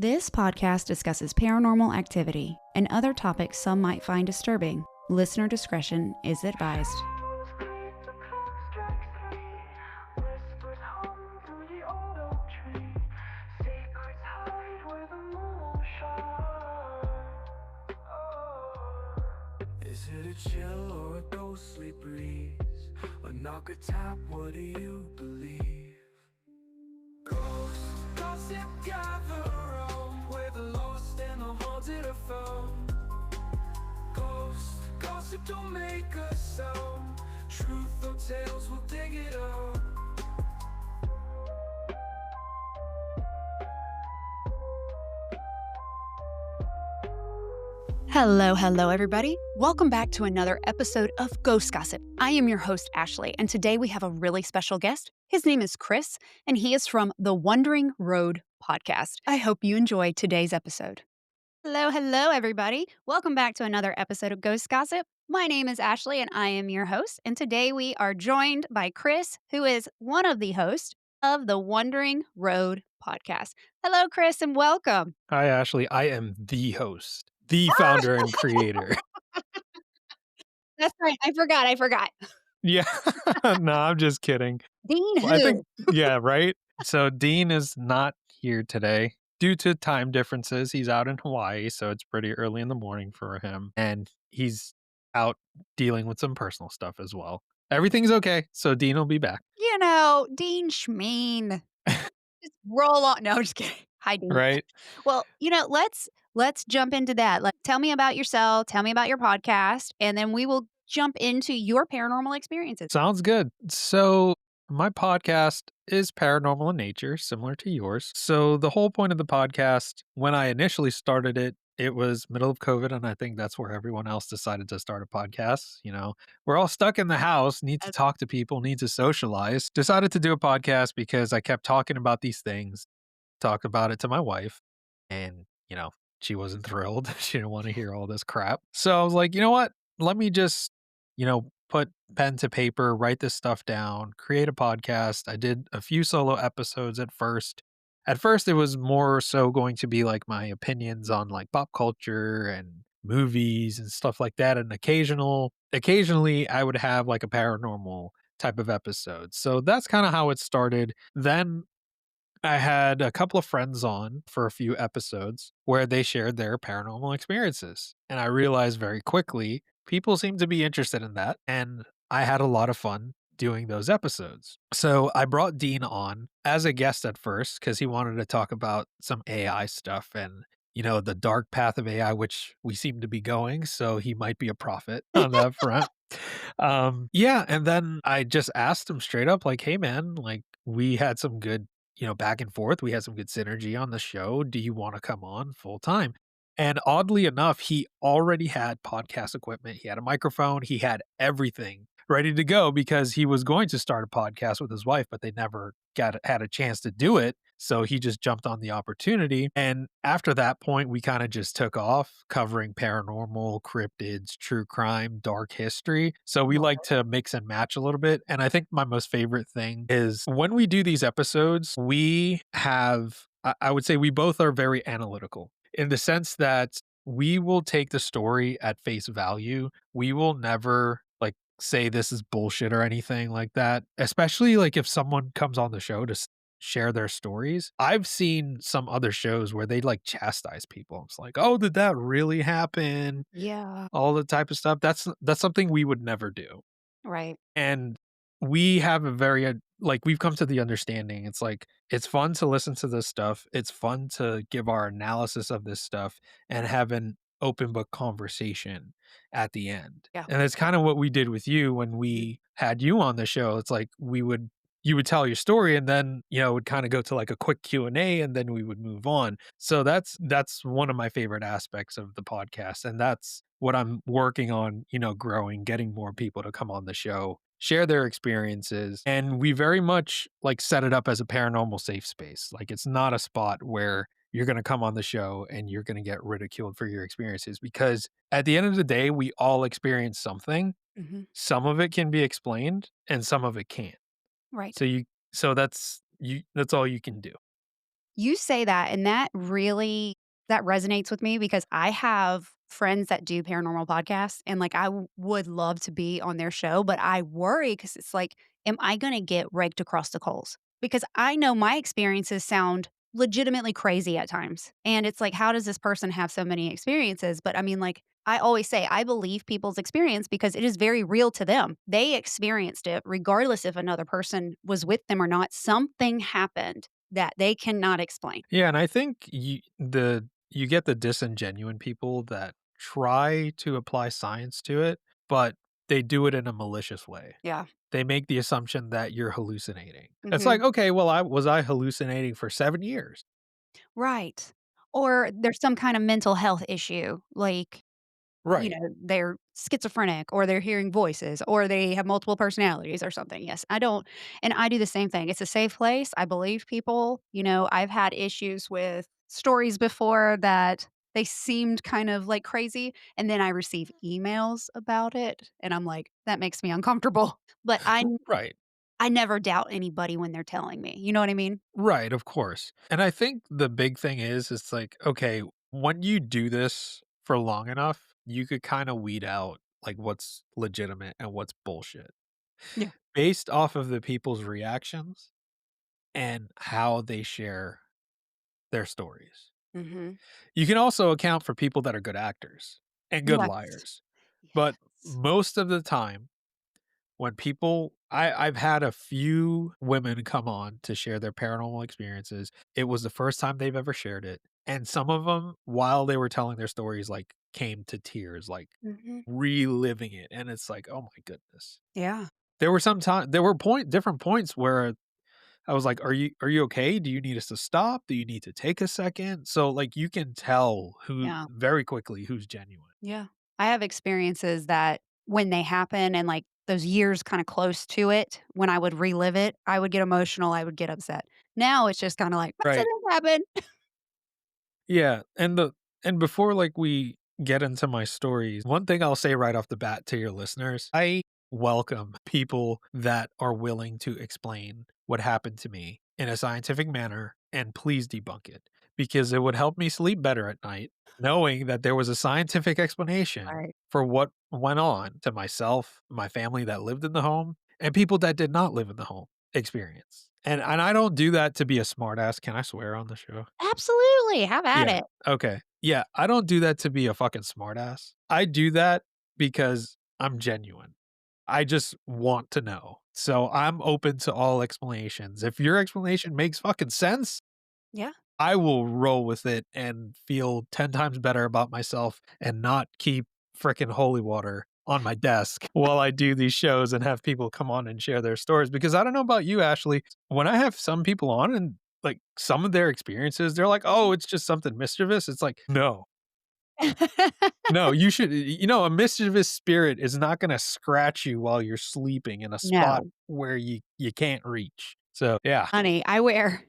This podcast discusses paranormal activity and other topics some might find disturbing. Listener discretion is advised. Is it a chill or a ghostly breeze? A knock, a tap, what do you believe? Ghosts, gossip, gather around where the lost and the haunted are found. Ghosts, gossip, don't make a sound. Truth or tales, we'll dig it out. Hello, everybody. Welcome back to another episode of Ghost Gossip. I am your host, Ashley, and today we have a really special guest. His name is Chris, and he is from the Wandering Road podcast. I hope you enjoy today's episode. Hello, everybody. Welcome back to another episode of Ghost Gossip. My name is Ashley, and I am your host. And today we are joined by Chris, who is one of the hosts of the Wandering Road podcast. Hello, Chris, and welcome. Hi, Ashley. I am the host, the founder and creator. That's right. I forgot. Yeah. No, I'm just kidding. Dean who? I think, yeah, right? So Dean is not here today due to time differences. He's out in Hawaii, so it's pretty early in the morning for him. And he's out dealing with some personal stuff as well. Everything's okay, so Dean will be back. You know, Dean Schmeen. Just roll on. No, I'm just kidding. Hi, Dean. Right? Well, let's jump into that. Like, tell me about yourself. Tell me about your podcast, and then we will jump into your paranormal experiences. Sounds good. So my podcast is paranormal in nature, similar to yours. So the whole point of the podcast, when I initially started it, it was middle of COVID, and I think that's where everyone else decided to start a podcast. You know, we're all stuck in the house, need to talk to people, need to socialize. Decided to do a podcast because I kept talking about these things, talked about it to my wife, and, she wasn't thrilled. She didn't want to hear all this crap. So I was like, you know what? Let me just, put pen to paper, write this stuff down, create a podcast. I did a few solo episodes at first. At first, it was more so going to be like my opinions on like pop culture and movies and stuff like that. And occasionally, I would have like a paranormal type of episode. So that's kind of how it started. Then I had a couple of friends on for a few episodes where they shared their paranormal experiences. And I realized very quickly people seem to be interested in that. And I had a lot of fun doing those episodes. So I brought Dean on as a guest at first because he wanted to talk about some AI stuff and, the dark path of AI, which we seem to be going. So he might be a prophet on that front. Yeah. And then I just asked him straight up, like, hey, man, like, we had some good back and forth. We had some good synergy on the show. Do you want to come on full time? And oddly enough, he already had podcast equipment. He had a microphone. He had everything ready to go because he was going to start a podcast with his wife, but they never had a chance to do it. So he just jumped on the opportunity. And after that point, we kind of just took off covering paranormal, cryptids, true crime, dark history. So we like to mix and match a little bit. And I think my most favorite thing is when we do these episodes, I would say we both are very analytical in the sense that we will take the story at face value. We will never say this is bullshit or anything like that, especially like if someone comes on the show to share their stories. I've seen some other shows where they like chastise people. It's like, oh, did that really happen? Yeah. All the type of stuff. That's something we would never do. Right. And we have we've come to the understanding. It's like, it's fun to listen to this stuff. It's fun to give our analysis of this stuff and have an open book conversation at the end. Yeah. And it's kind of what we did with you when we had you on the show. It's like you would tell your story and then, it would kind of go to like a quick Q&A and then we would move on. So that's one of my favorite aspects of the podcast. And that's what I'm working on, growing, getting more people to come on the show, share their experiences. And we very much like set it up as a paranormal safe space. Like it's not a spot where you're going to come on the show and you're going to get ridiculed for your experiences because at the end of the day, we all experience something. Mm-hmm. Some of it can be explained and some of it can't. Right. So that's all you can do. You say that, and that really that resonates with me because I have friends that do paranormal podcasts, and, like, would love to be on their show, but I worry because it's like, am I gonna get raked across the coals? Because I know my experiences sound legitimately crazy at times, and it's like, how does this person have so many experiences? But, I mean, like, I always say, I believe people's experience because it is very real to them. They experienced it regardless if another person was with them or not. Something happened that they cannot explain. Yeah, and I think you get the disingenuine people that try to apply science to it, but they do it in a malicious way. Yeah. They make the assumption that you're hallucinating. It's like, Mhm. "Okay, well, I hallucinating for 7 years?" Right. Or there's some kind of mental health issue, like, Right. they're schizophrenic or they're hearing voices or they have multiple personalities or something. Yes, I don't and I do the same thing. It's a safe place. I believe people. I've had issues with stories before that they seemed kind of like crazy, and then I receive emails about it, and I'm like, "That makes me uncomfortable." But Right. I never doubt anybody when they're telling me. You know what I mean? Right, of course. And I think the big thing is, it's like, okay, when you do this for long enough, you could kinda weed out, like, what's legitimate and what's bullshit Yeah. based off of the people's reactions and how they share their stories. Mhm. You can also account for people that are good actors and good Yes. liars, but Yes. most of the time, when people I've had a few women come on to share their paranormal experiences. It was the first time they've ever shared it, and some of them, while they were telling their stories, like, came to tears, like, Mhm. reliving it, and it's like, "Oh my goodness." Yeah. There were different points where I was like, "Are you okay? Do you need us to stop? Do you need to take a second?" So, like, you can tell who Yeah. very quickly who's genuine. Yeah. I have experiences that when they happen and, like, those years kinda close to it, when I would relive it, I would get emotional, I would get upset. Now it's just kinda like, "That's it, Right. it happened." Yeah, and before, like, we get into my stories, one thing I'll say right off the bat to your listeners, I welcome people that are willing to explain what happened to me in a scientific manner, and please debunk it, because it would help me sleep better at night knowing that there was a scientific explanation Right. for what went on to myself, my family that lived in the home, and people that did not live in the home experience. And I don't do that to be a smartass. Can I swear on the show? Absolutely, have at Yeah, it. okay. Yeah, I don't do that to be a fucking smartass. I do that because I'm genuine. I just want to know. So I'm open to all explanations. If your explanation makes fucking sense, Yeah. I will roll with it and feel 10 times better about myself and not keep fricking holy water on my desk while I do these shows and have people come on and share their stories. Because I don't know about you, Ashley, when I have some people on and like some of their experiences, they're like, oh, it's just something mischievous. It's like, no, no, you should, a mischievous spirit is not going to scratch you while you're sleeping in a spot No. where you can't reach. So, yeah. Honey, I wear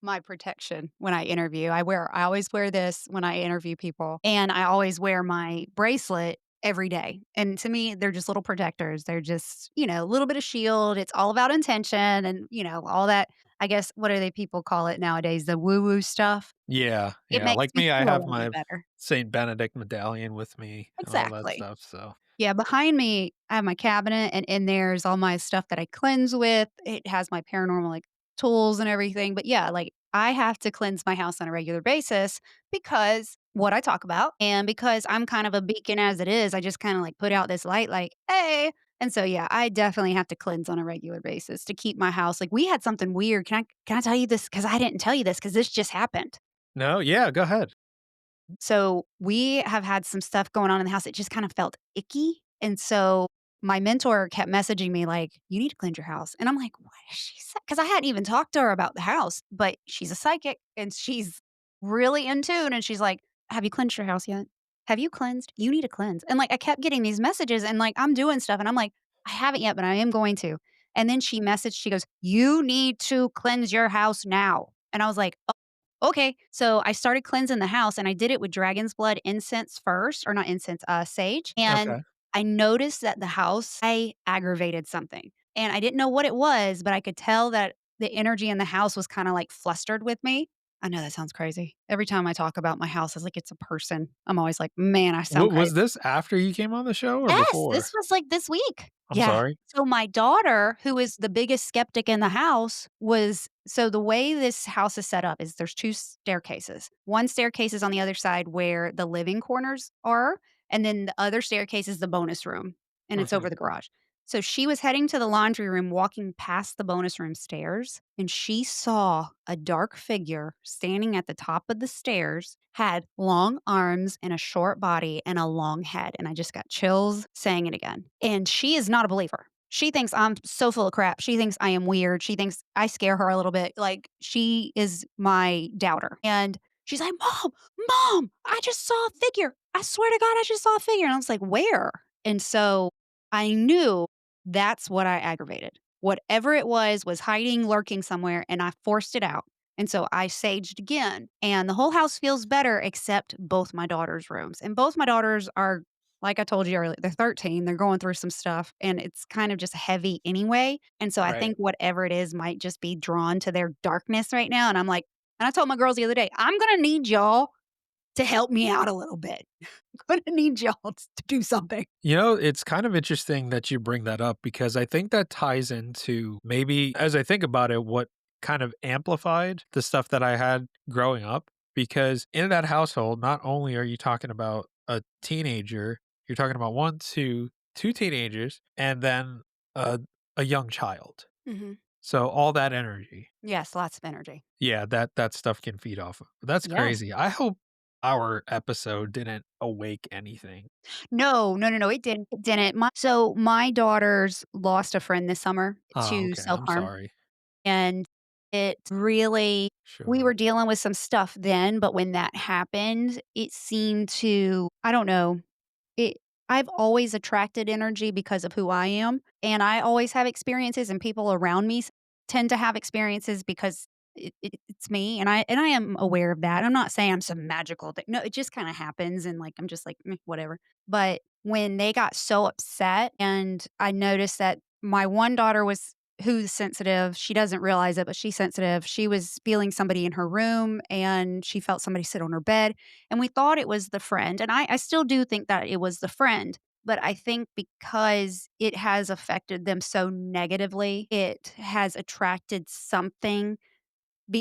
my protection when I interview. I always wear this when I interview people, and I always wear my bracelet every day. And to me, they're just little protectors. They're just, a little bit of shield. It's all about intention and, all that, I guess, what do they people call it nowadays? The woo-woo stuff. Yeah, It yeah, makes like me me, I feel a have little bit my better. Saint Benedict medallion with me and all that Exactly. stuff, so Yeah, behind me, I have my cabinet, and in there is all my stuff that I cleanse with. It has my paranormal, like, tools and everything, but yeah, like, I have to cleanse my house on a regular basis because what I talk about and because I'm kind of a beacon as it is, I just kinda, like, put out this light like, "Hey," and so, yeah, I definitely have to cleanse on a regular basis to keep my house like, we had something weird. Can I tell you this? Because I didn't tell you this because this just happened. No, yeah, go ahead. So we have had some stuff going on in the house. It just kind of felt icky. And so my mentor kept messaging me like, "You need to cleanse your house." And I'm like, "What is she saying?" Because I hadn't even talked to her about the house, but she's a psychic and she's really in tune. And she's like, "Have you cleansed your house yet? Have you cleansed? You need to cleanse." And like I kept getting these messages and like I'm doing stuff and I'm like, "I haven't yet, but I am going to." And then she messaged, she goes, "You need to cleanse your house now." And I was like, okay. So I started cleansing the house and I did it with dragon's blood incense first, or not incense, sage. And Okay. I noticed that the house, I aggravated something. And I didn't know what it was, but I could tell that the energy in the house was kinda, like, flustered with me. I know that sounds crazy. Every time I talk about my house, it's like it's a person. I'm always like, "Man, I sound Was crazy." this after you came on the show or Yes, before? this was, like, this week. I'm Yeah. sorry. So my daughter, who is the biggest skeptic in the house, was so the way this house is set up is there's 2 staircases. One staircase is on the other side where the living corners are, and then the other staircase is the bonus room, and it's over Mhm. the garage. So she was heading to the laundry room, walking past the bonus room stairs, and she saw a dark figure standing at the top of the stairs, had long arms and a short body and a long head, and I just got chills saying it again. And she is not a believer. She thinks I'm so full of crap. She thinks I am weird. She thinks I scare her a little bit. Like, she is my doubter. And she's like, Mom, I just saw a figure. I swear to God, I just saw a figure. And I was like, where? And so I knew that's what I aggravated. Whatever it was hiding, lurking somewhere, and I forced it out. And so I saged again, and the whole house feels better except both my daughter's rooms. And both my daughters are, like I told you earlier, they're 13, they're going through some stuff, and it's kind of just heavy anyway. And so I Right. think whatever it is might just be drawn to their darkness right now. And I'm like, and I told my girls the other day, I'm gonna need y'all to help me out a little bit. I'm gonna need y'all to do something. You know, it's kind of interesting that you bring that up because I think that ties into maybe, as I think about it, what kind of amplified the stuff that I had growing up. Because in that household, not only are you talking about a teenager, you're talking about two teenagers, and then a, a young child. Mhm. So all that energy, Yes, lots of energy. yeah, that stuff can feed off of. That's Yeah. crazy. I hope our episode didn't awake anything. No, it didn't. My daughters lost a friend this summer Oh, to okay. I'm self-harm, sorry. and it really we Sure. were dealing with some stuff then, but when that happened, it seemed to I don't know, it I've always attracted energy because of who I am, and I always have experiences, and people around me tend to have experiences because it's me, and I am aware of that. I'm not saying I'm some magical thing. No, it just kinda happens, and, like, I'm just like, "Meh, whatever." But when they got so upset, and I noticed that my one daughter was who's sensitive, she doesn't realize it, but she's sensitive. She was feeling somebody in her room, and she felt somebody sit on her bed, and we thought it was the friend, and I still do think that it was the friend, but I think because it has affected them so negatively, it has attracted something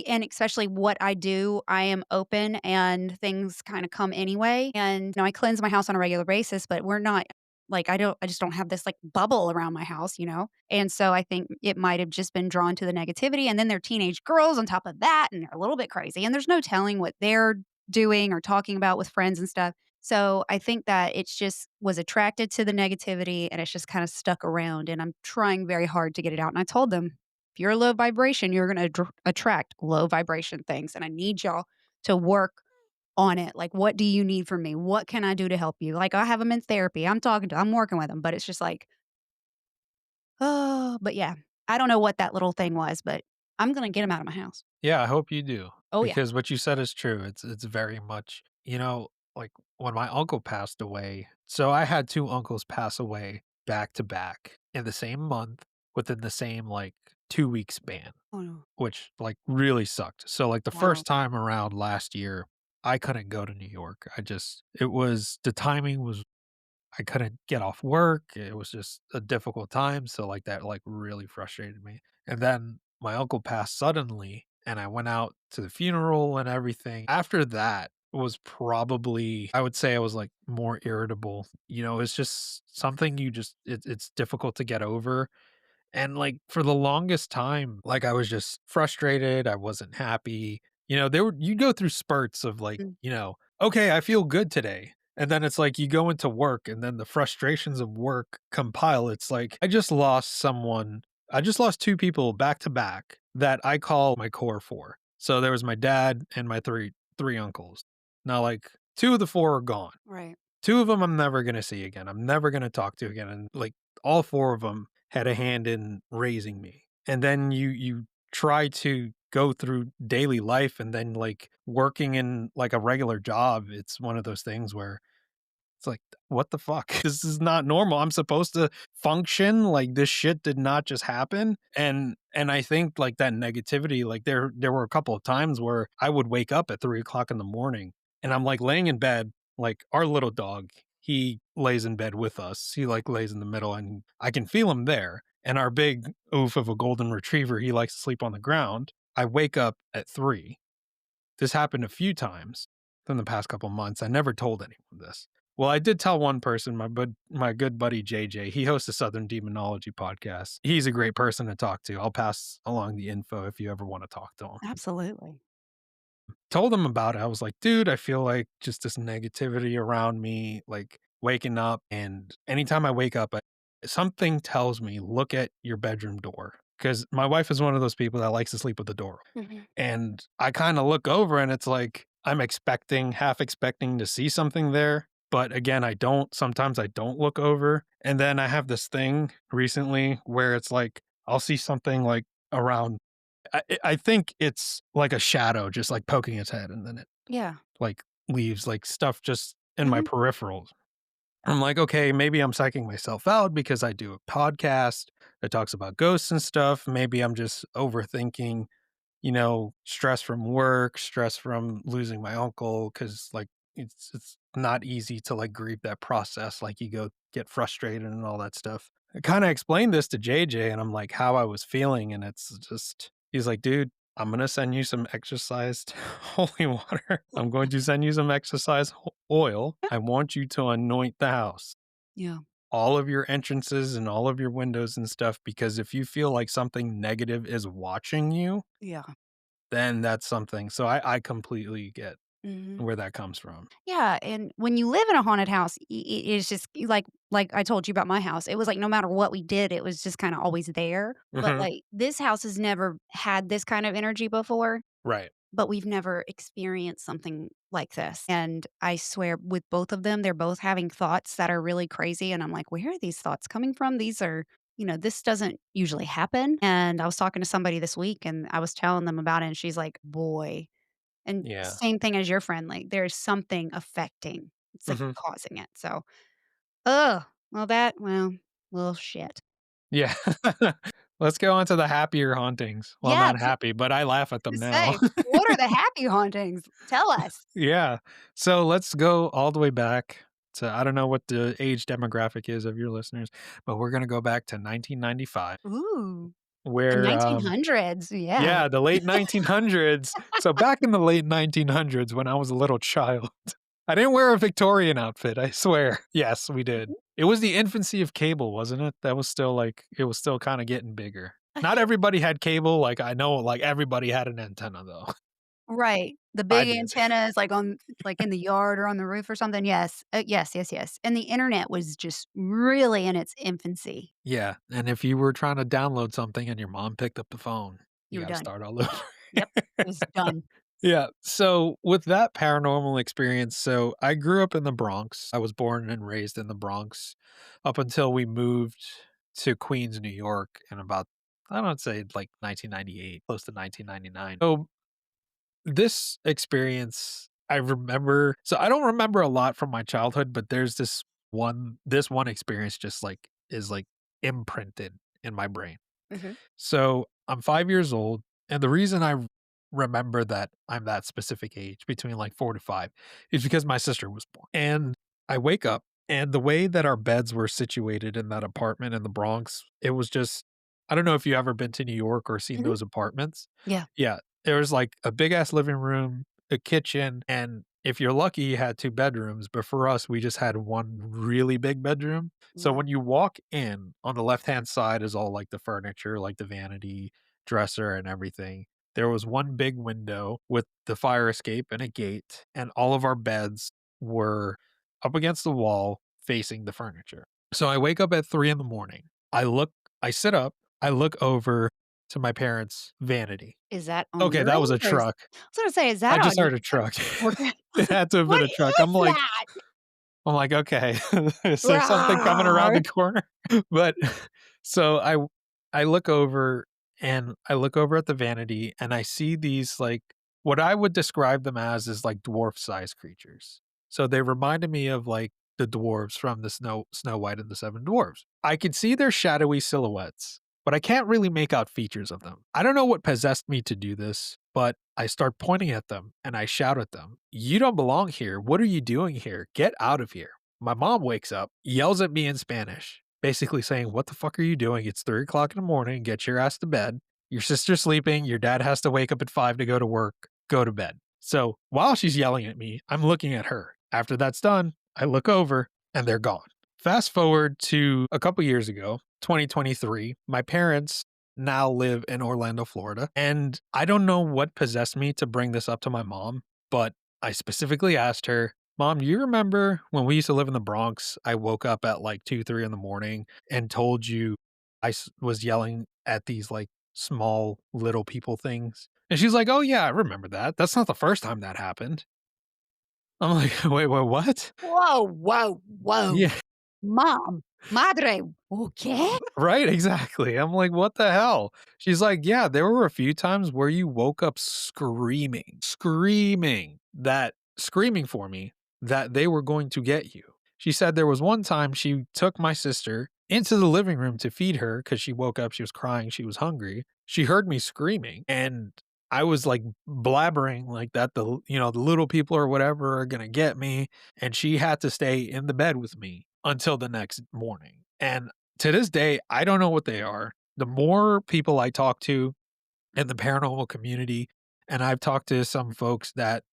and especially what I do, I am open and things kinda come anyway, and, I cleanse my house on a regular basis, but we're not like, I just don't have this, like, bubble around my house, you know? And so I think it might have just been drawn to the negativity, and then they're teenage girls on top of that, and they're a little bit crazy, and there's no telling what they're doing or talking about with friends and stuff. So I think that it's just was attracted to the negativity, and it's just kinda stuck around, and I'm trying very hard to get it out, and I told them, if you're a low vibration, you're gonna attract low vibration things, and I need y'all to work on it. Like, what do you need from me? What can I do to help you? Like, I have them in therapy. I'm working with them, but it's just like, oh, but yeah, I don't know what that little thing was, but I'm gonna get them out of my house. Yeah, I hope you do, Oh, yeah. because what you said is true. It's very much, like when my uncle passed away. So I had two uncles pass away back to back in the same month within the same like 2 week span, Oh, no. which like really sucked. So like the Wow. first time around last year, I couldn't go to New York. It was the timing was I couldn't get off work. It was just a difficult time, so, like, that, like, really frustrated me, and then my uncle passed suddenly, and I went out to the funeral and everything. After that was probably I would say I was, like, more irritable, it's just something you just it's difficult to get over, and, like, for the longest time, like, I was just frustrated, I wasn't happy, there were you go through spurts of, like, Mm, "Okay, I feel good today," and then it's like you go into work, and then the frustrations of work compile, it's like, I just lost 2 people back to back that I call my core 4. So, there was my dad and my three uncles. Now, like, 2 of the 4 are gone. right. 2 of them I'm never gonna see again, I'm never gonna talk to again, and, like, all 4 of them had a hand in raising me. And then you try to go through daily life and then, like, working in, like, a regular job, it's one of those things where It's like, what the fuck? This is not normal. I'm supposed to function like this shit did not just happen. And I think like that negativity, like there were a couple of times where I would wake up at 3 o'clock in the morning and I'm like laying in bed, like our little dog, he lays in bed with us. He like lays in the middle and I can feel him there. And our big oof of a golden retriever, he likes to sleep on the ground. I wake up at 3. This happened a few times in the past couple months. I never told anyone this. Well, I did tell one person, my good buddy JJ. He hosts a Southern Demonology podcast. He's a great person to talk to. I'll pass along the info if you ever want to talk to him. Absolutely. Told him about it. I was like, dude, I feel like just this negativity around me, like waking up. And anytime I wake up, something tells me, look at your bedroom door. Because my wife is one of those people that likes to sleep with the door open. Mhm. And I kind of look over and it's like, I'm half expecting to see something there. But again, I don't. Sometimes I don't look over. And then I have this thing recently where it's like, I'll see something like around. I think it's like a shadow just like poking its head and then it Yeah. like leaves like stuff just in my Mhm. peripherals. I'm like, okay, maybe I'm psyching myself out because I do a podcast that talks about ghosts and stuff. Maybe I'm just overthinking, stress from work, stress from losing my uncle, because like it's not easy to like grieve that process. Like you go get frustrated and all that stuff. I kind of explained this to JJ and I'm like how I was feeling, and it's just he's like, dude, I'm gonna send you some exercised holy water. I'm going to send you some exercise oil. I want you to anoint the house, Yeah. all of your entrances and all of your windows and stuff, because if you feel like something negative is watching you, Yeah. then that's something. So I completely get Mhm. where that comes from. Yeah, and when you live in a haunted house, it's just like I told you about my house, it was like no matter what we did, it was just kinda always there, but, Mhm. like, this house has never had this kind of energy before, Right. but we've never experienced something like this, and I swear with both of them, they're both having thoughts that are really crazy, and I'm like, "Where are these thoughts coming from? These are." This doesn't usually happen, and I was talking to somebody this week, and I was telling them about it, and she's like, "Boy." And Yeah. same thing as your friend, like, there's something affecting it's, like, Mhm. causing it, so ugh, well, shit. Yeah. Let's go on to the happier hauntings. Well, Yeah, not happy, but I laugh at them to now. say, what are the happy hauntings? Tell us. Yeah. So let's go all the way back to I don't know what the age demographic is of your listeners, but we're gonna go back to 1995 Ooh, the where, 1900s, yeah. yeah, the late 1900s. So back in the late 1900s when I was a little child, I didn't wear a Victorian outfit, I swear. Yes, we did. Mhm. It was the infancy of cable, wasn't it? That was still like it was still kinda getting bigger. I Not think everybody had cable, like, I know, like, everybody had an antenna, though. right, the I big did. antennas, like, in the yard or on the roof or something, yes. Yes, yes, yes, and the internet was just really in its infancy. Yeah, and if you were trying to download something and your mom picked up the phone, you You were gotta done. start all over. Yep, it was done. Yeah, so with that paranormal experience, so I grew up in the Bronx. I was born and raised in the Bronx up until we moved to Queens, New York in about, I don't say like 1998, close to 1999. So this experience, I remember, so I don't remember a lot from my childhood, but there's this one experience just like is like imprinted in my brain. Mhm. So I'm 5 years old, and the reason I remember that I'm that specific age, between like 4 to 5, is because my sister was born. And I wake up, and the way that our beds were situated in that apartment in the Bronx, it was just I don't know if you ever been to New York or seen Mhm. those apartments. Yeah. Yeah, there was like a big ass living room, a kitchen, and if you're lucky, you had 2 bedrooms, but for us, we just had one really big bedroom. So Yeah. when you walk in, on the left-hand side is all, like, the furniture, like the vanity, dresser, and everything. There was one big window with the fire escape and a gate, and all of our beds were up against the wall facing the furniture. So I wake up at 3 in the morning. I sit up, I look over to my parents' vanity. Is that on Okay, your that was end a or is truck. I was gonna say, is I that just on your heard a truck. okay. I was It like, had to have been "What a truck. is that?" I'm like, "Okay, is there something coming around Rawr. the corner?" But so I look over and I look over at the vanity and I see these like what I would describe them as is like dwarf-sized creatures. So they reminded me of like the dwarves from the Snow White and the Seven Dwarfs. I could see their shadowy silhouettes, but I can't really make out features of them. I don't know what possessed me to do this, but I start pointing at them and I shout at them, "You don't belong here. What are you doing here? Get out of here." My mom wakes up, yells at me in Spanish, basically saying, "What the fuck are you doing? It's 3 o'clock in the morning. Get your ass to bed. Your sister's sleeping. Your dad has to wake up at 5 to go to work. Go to bed." So while she's yelling at me, I'm looking at her. After that's done, I look over and they're gone. Fast forward to a couple years ago, 2023, my parents now live in Orlando, Florida. And I don't know what possessed me to bring this up to my mom, but I specifically asked her, "Mom, do you remember when we used to live in the Bronx? I woke up at like 2, 3 in the morning and told you was yelling at these like small little people things." And she's like, "Oh, yeah, I remember that. That's not the first time that happened." I'm like, wait, what? Whoa, whoa, whoa. Yeah, Mom, madre, okay? right, exactly. I'm like, "What the hell?" She's like, "Yeah, there were a few times where you woke up screaming for me that they were going to get you." She said there was one time she took my sister into the living room to feed her because she woke up, she was crying, she was hungry. She heard me screaming, and I was, like, blabbering like that the little people or whatever are gonna get me, and she had to stay in the bed with me until the next morning. And to this day, I don't know what they are. The more people I talk to in the paranormal community, and I've talked to some folks that,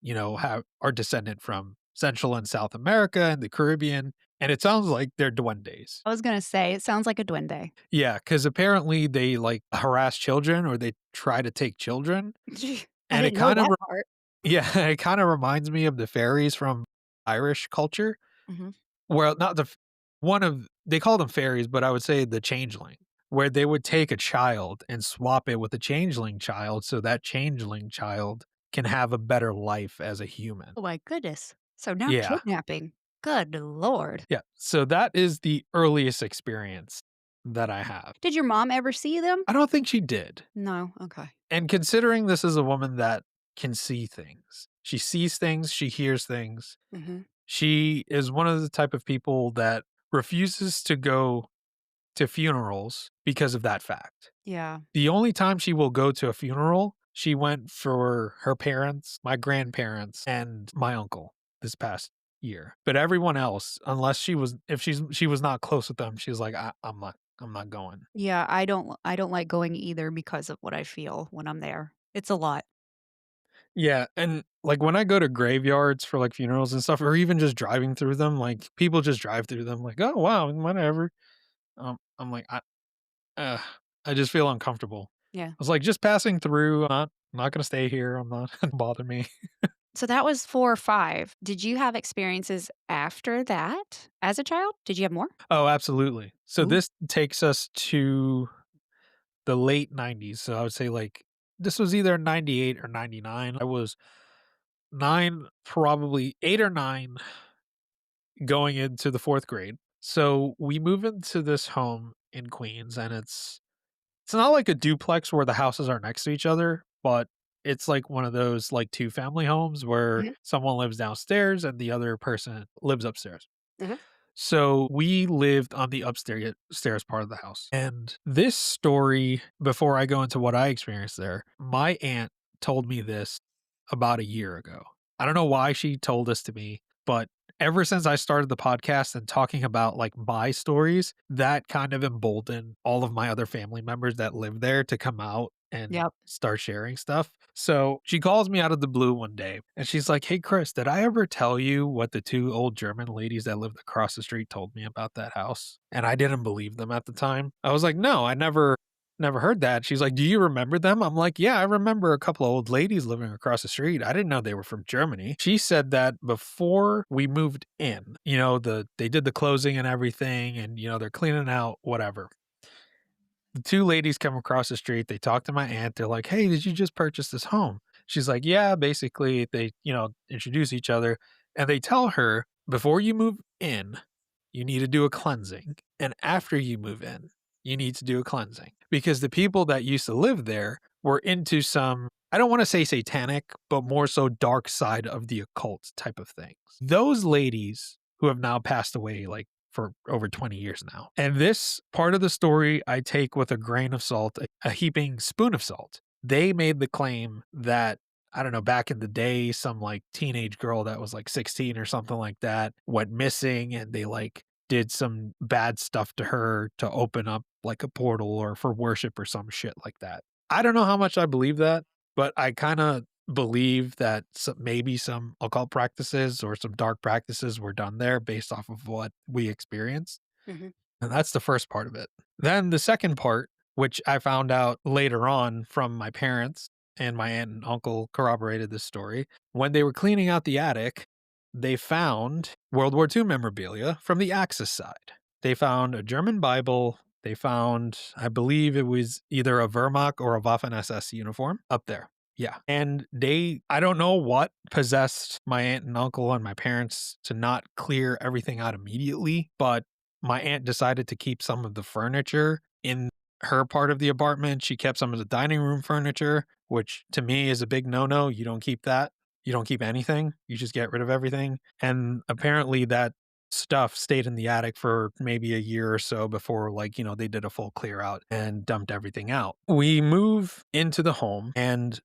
are descendant from Central and South America and the Caribbean, and it sounds like they're duendes. I was gonna say, it sounds like a duende. Yeah, because apparently they, like, harass children or they try to take children, I and it didn't know kind of that part. yeah, it kinda reminds me of the fairies from Irish culture. Mhm. Well, not the f one of they call them fairies, but I would say the changeling, where they would take a child and swap it with a changeling child so that changeling child can have a better life as a human. Oh my goodness. So now Yeah, kidnapping. Good lord. yeah, so that is the earliest experience that I have. Did your mom ever see them? I don't think she did, No, okay. and considering this is a woman that can see things, she sees things, she hears things, Mhm. she is one of the type of people that refuses to go to funerals because of that fact. Yeah. The only time she will go to a funeral, she went for her parents, my grandparents, and my uncle this past year. But everyone else, unless she was not close with them, she's like, I'm not going. Yeah, I don't like going either because of what I feel when I'm there. It's a lot. Yeah, and like when I go to graveyards for like funerals and stuff, or even just driving through them, like people just drive through them, like, oh wow, whatever. I'm like, uh, I just feel uncomfortable. Yeah. I was like, just passing through, not gonna stay here. I'm not bother me. So that was 4 or 5. Did you have experiences after that as a child? Did you have more? Oh, absolutely. So Ooh. this takes us to the late 90s. So I would say like this was either 98 or 99. I was 9, probably 8 or 9 going into the 4th grade. So we move into this home in Queens and it's not like a duplex where the houses are next to each other, but it's like one of those like two-family homes where Mhm, someone lives downstairs and the other person lives upstairs. mhm. So we lived on the upstairs stairs part of the house. And this story, before I go into what I experienced there, my aunt told me this about a year ago. I don't know why she told this to me, but ever since I started the podcast and talking about like my stories, that kind of emboldened all of my other family members that live there to come out and Yep. start sharing stuff. So she calls me out of the blue one day and she's like, "Hey, Chris, did I ever tell you what the two old German ladies that lived across the street told me about that house?" And I didn't believe them at the time. I was like, "No, I never heard that." She's like, "Do you remember them?" I'm like, "Yeah, I remember a couple of old ladies living across the street. I didn't know they were from Germany." She said that before we moved in, they did the closing and everything and they're cleaning out whatever. The two ladies come across the street, they talk to my aunt, they're like, "Hey, did you just purchase this home?" She's like, "Yeah." Basically, they, introduce each other and they tell her, "Before you move in, you need to do a cleansing. And after you move in, you need to do a cleansing." Because the people that used to live there were into some, I don't want to say satanic, but more so dark side of the occult type of things. Those ladies who have now passed away like for over 20 years now. And this part of the story I take with a grain of salt, a heaping spoon of salt. They made the claim that, I don't know, back in the day, some like teenage girl that was like 16 or something like that went missing, and they like did some bad stuff to her to open up like a portal or for worship or some shit like that. I don't know how much I believe that, but I kind of believe that maybe some occult practices or some dark practices were done there based off of what we experienced. Mhm. And that's the first part of it. Then the second part, which I found out later on from my parents, and my aunt and uncle corroborated this story. When they were cleaning out the attic, they found World War II memorabilia from the Axis side. They found a German Bible. They found, I believe it was either a Wehrmacht or a Waffen SS uniform up there. Yeah. And I don't know what possessed my aunt and uncle and my parents to not clear everything out immediately, but my aunt decided to keep some of the furniture in her part of the apartment. She kept some of the dining room furniture, which to me is a big no-no. You don't keep that. You don't keep anything. You just get rid of everything. And apparently that stuff stayed in the attic for maybe a year or so before, like, they did a full clear out and dumped everything out. We move into the home, and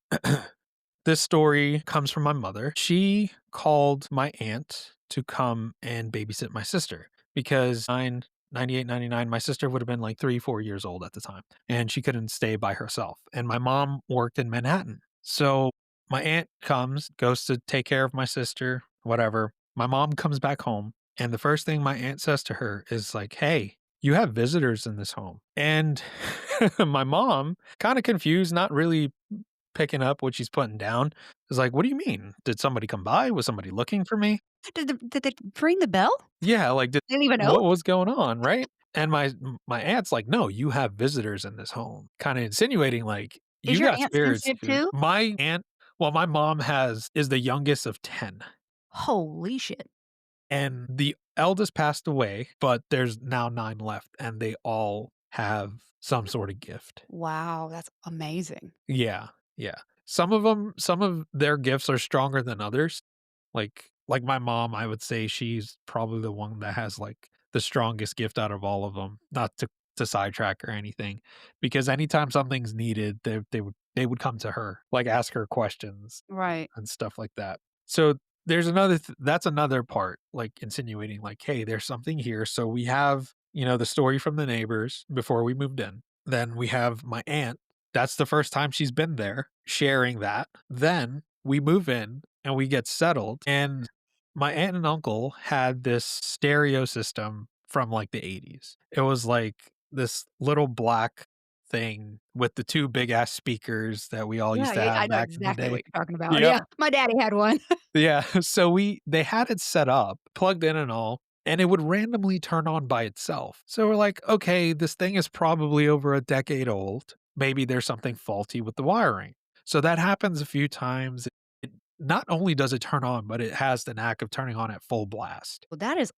this story comes from my mother. She called my aunt to come and babysit my sister because 98, 99, my sister would have been like 3, 4 years old at the time, and she couldn't stay by herself. And my mom worked in Manhattan. So my aunt comes, goes to take care of my sister, whatever. My mom comes back home, and the first thing my aunt says to her is like, "Hey, you have visitors in this home." And my mom, kind of confused, not really picking up what she's putting down, is like, "What do you mean? Did somebody come by? Was somebody looking for me?" Did they ring the bell? Yeah, like, Did they leave a note? what was going on, right? And my aunt's like, "No, you have visitors in this home," kinda insinuating like, Is "You your got aunt spirits sensitive here." too? My aunt, well, my mom is the youngest of 10, Holy shit. and the eldest passed away, but there's now 9 left, and they all have some sort of gift. Wow, that's amazing. Yeah, yeah. Some of their gifts are stronger than others. Like my mom, I would say she's probably the one that has, like, the strongest gift out of all of them. Not to sidetrack or anything, because anytime something's needed, they would come to her, like, ask her questions Right. and stuff like that. So, there's that's another part, like, insinuating, like, "Hey, there's something here." So, we have, the story from the neighbors before we moved in. Then we have my aunt. That's the first time she's been there, sharing that. Then we move in and we get settled, and my aunt and uncle had this stereo system from, like, the '80s. It was like this little black thing with the 2 big ass speakers that we all Yeah, used to yeah, I have know back in the exactly day. what you're talking about. Yep. Yeah, my daddy had one. Yeah. So they had it set up, plugged in and all, and it would randomly turn on by itself. So we're like, "Okay, this thing is probably over a decade old. Maybe there's something faulty with the wiring." So that happens a few times. Not only does it turn on, but it has the knack of turning on at full blast. Well, that It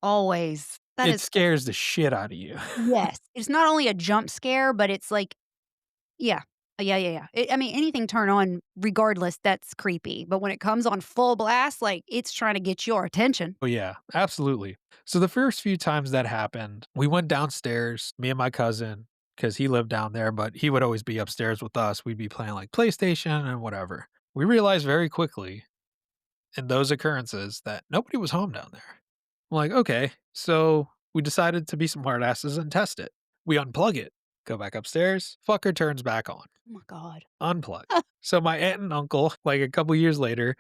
is scares the shit out of you. yes. It's not only a jump scare, but it's like yeah. Yeah, yeah, yeah. I mean, anything turn on regardless, that's creepy, but when it comes on full blast, like, it's trying to get your attention. Oh, yeah, absolutely. So the first few times that happened, we went downstairs, me and my cousin, because he lived down there, but he would always be upstairs with us. We'd be playing like PlayStation and whatever. We realized very quickly in those occurrences that nobody was home down there. I'm like, okay, so we decided to be some smartasses and test it. We unplug it, go back upstairs, fucker turns back on, Oh my god. unplug. So my aunt and uncle, like a couple years later,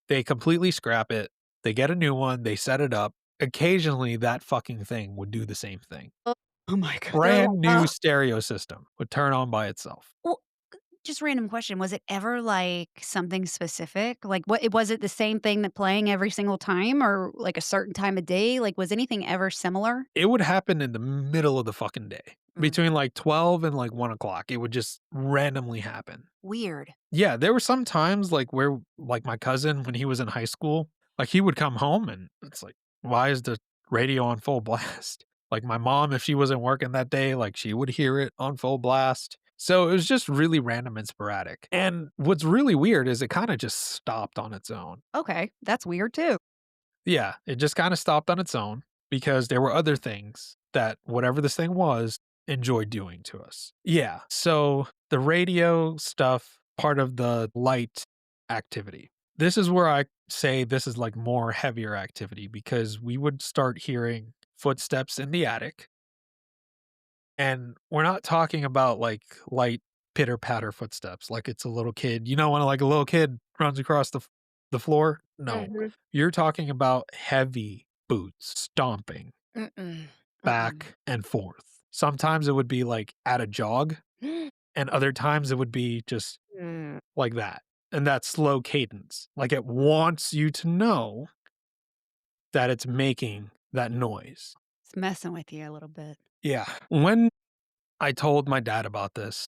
they completely scrap it. They get a new one, they set it up. Occasionally, that fucking thing would do the same thing. Oh my god. They're like, Brand new stereo system would turn on by itself. well, just random question, was it ever, like, something specific? Like, what was it the same thing that playing every single time or, like, a certain time of day? Like, was anything ever similar? It would happen in the middle of the fucking day. Mm, Between like 12 and like 1 o'clock, it would just randomly happen. weird. Yeah, there were some times like where like my cousin when he was in high school, like he would come home and it's like, why is the radio on full blast? Like my mom, if she wasn't working that day, like she would hear it on full blast. So it was just really random and sporadic. And what's really weird is it kind of just stopped on its own. Okay, that's weird too. Yeah, it just kinda stopped on its own because there were other things that whatever this thing was enjoyed doing to us. Yeah, so the radio stuff, part of the light activity. This is where I say this is, like, more heavier activity because we would start hearing footsteps in the attic, and we're not talking about, like, light pitter-patter footsteps like it's a little kid. You know, when, like, a little kid runs across the floor? No. Mhm. You're talking about heavy boots stomping Mm-mm. Mm-mm. back and forth. Sometimes it would be, like, at a jog, and other times it would be just Mm. like that, and that slow cadence. Like, it wants you to know that it's making that noise. It's messing with you a little bit. Yeah. When I told my dad about this,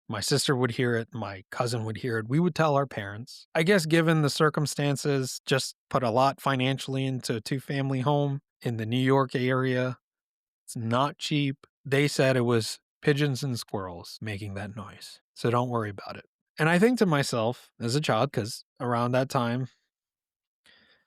my sister would hear it, my cousin would hear it, we would tell our parents. I guess given the circumstances, just put a lot financially into a two-family home in the New York area. It's not cheap. They said it was pigeons and squirrels making that noise, so don't worry about it. And I think to myself as a child, because around that time,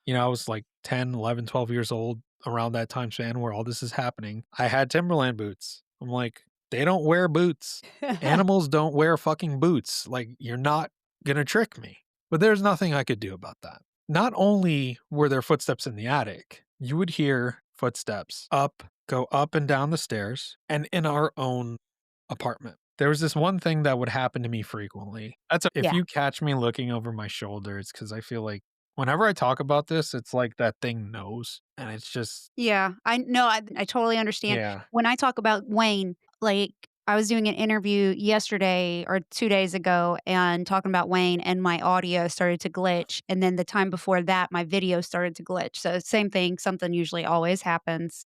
I was like 10, 11, 12 years old around that time span where all this is happening. I had Timberland boots. I'm like, they don't wear boots. Animals don't wear fucking boots. Like, you're not gonna trick me. But there's nothing I could do about that. Not only were there footsteps in the attic, you would hear footsteps go up and down the stairs, and in our own apartment. There was this one thing that would happen to me frequently. If Yeah. you catch me looking over my shoulder, it's because I feel like whenever I talk about this, it's like that thing knows, and it's just Yeah, I no, I totally understand. yeah. When I talk about Wayne, like, I was doing an interview yesterday or 2 days ago and talking about Wayne, and my audio started to glitch, and then the time before that, my video started to glitch. So, same thing, something usually always happens.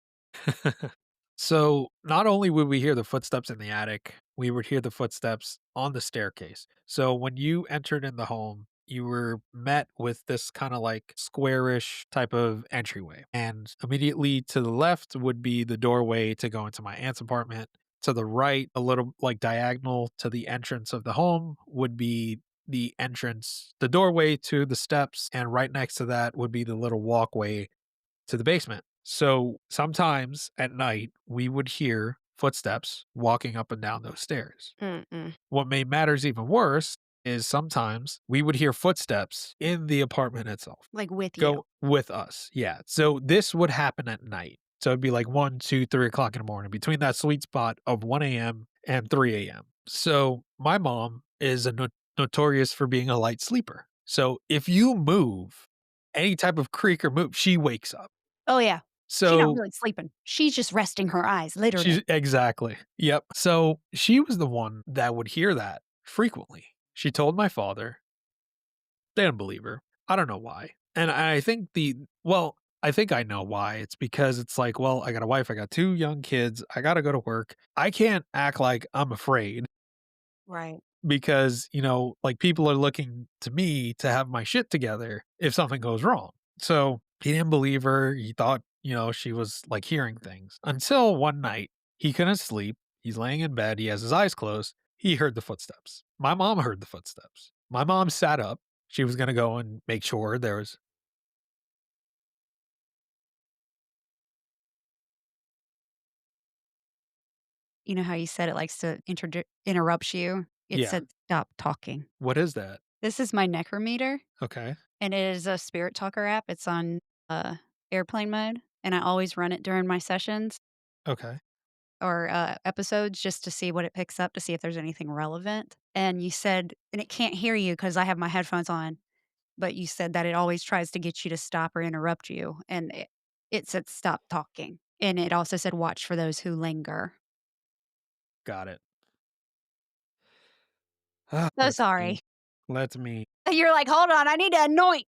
So, not only would we hear the footsteps in the attic, we would hear the footsteps on the staircase. So, when you entered in the home, you were met with this kind of like squarish type of entryway. And immediately to the left would be the doorway to go into my aunt's apartment. To the right, a little like diagonal to the entrance of the home, would be the entrance, the doorway to the steps. And right next to that would be the little walkway to the basement. So sometimes at night, we would hear footsteps walking up and down those stairs. Mm-mm. What made matters even worse is sometimes we would hear footsteps in the apartment itself Like, with you. go with us. Yeah. So this would happen at night. So it'd be like 1, 2, 3 o'clock in the morning between that sweet spot of 1 a.m. and 3 a.m. So my mom is notorious for being a light sleeper. So if you move any type of creak or move, she wakes up. Oh, yeah. She's not So really sleeping. She's just resting her eyes, literally. she's exactly. Yep. So she was the one that would hear that frequently. She told my father. They didn't believe her. I don't know why. And I think I think I know why. It's because it's like, well, I got a wife, I got 2 young kids, I gotta go to work. I can't act like I'm afraid Right. because, like people are looking to me to have my shit together if something goes wrong. So he didn't believe her. He thought, she was like hearing things until one night he couldn't sleep. He's laying in bed. He has his eyes closed. He heard the footsteps. My mom heard the footsteps. My mom sat up. She was going to go and make sure there was, You know how you said it likes to interrupts you? It yeah. said, "Stop talking." What is that? This is my necrometer. Okay. And it is a spirit talker app. It's on, uh, airplane mode, and I always run it during my sessions Okay. or, episodes just to see what it picks up to see if there's anything relevant. And you said and it can't hear you because I have my headphones on, but you said that it always tries to get you to stop or interrupt you, and it said, "Stop talking." And it also said, "Watch for those who linger." Got it. So Let's sorry. see. Let me. You're like, "Hold on, I need to anoint."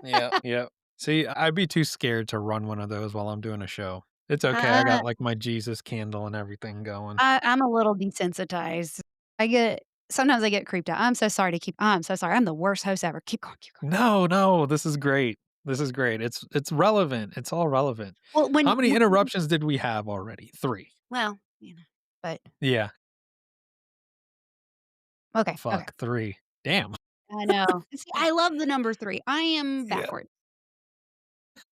Yeah. Yeah. See, I'd be too scared to run one of those while I'm doing a show. It's okay. I Uh got like my Jesus candle and everything going. I'm a little desensitized. I get sometimes I get creeped out. I'm so sorry. I'm the worst host ever. Keep going, keep going. No, no, this is great. This is great. It's relevant. It's all relevant. Well, How many interruptions did we have already? 3. well, but Yeah. okay, okay. Fuck, 3. Damn. I know. See, I love the number 3. I am Yeah. backwards.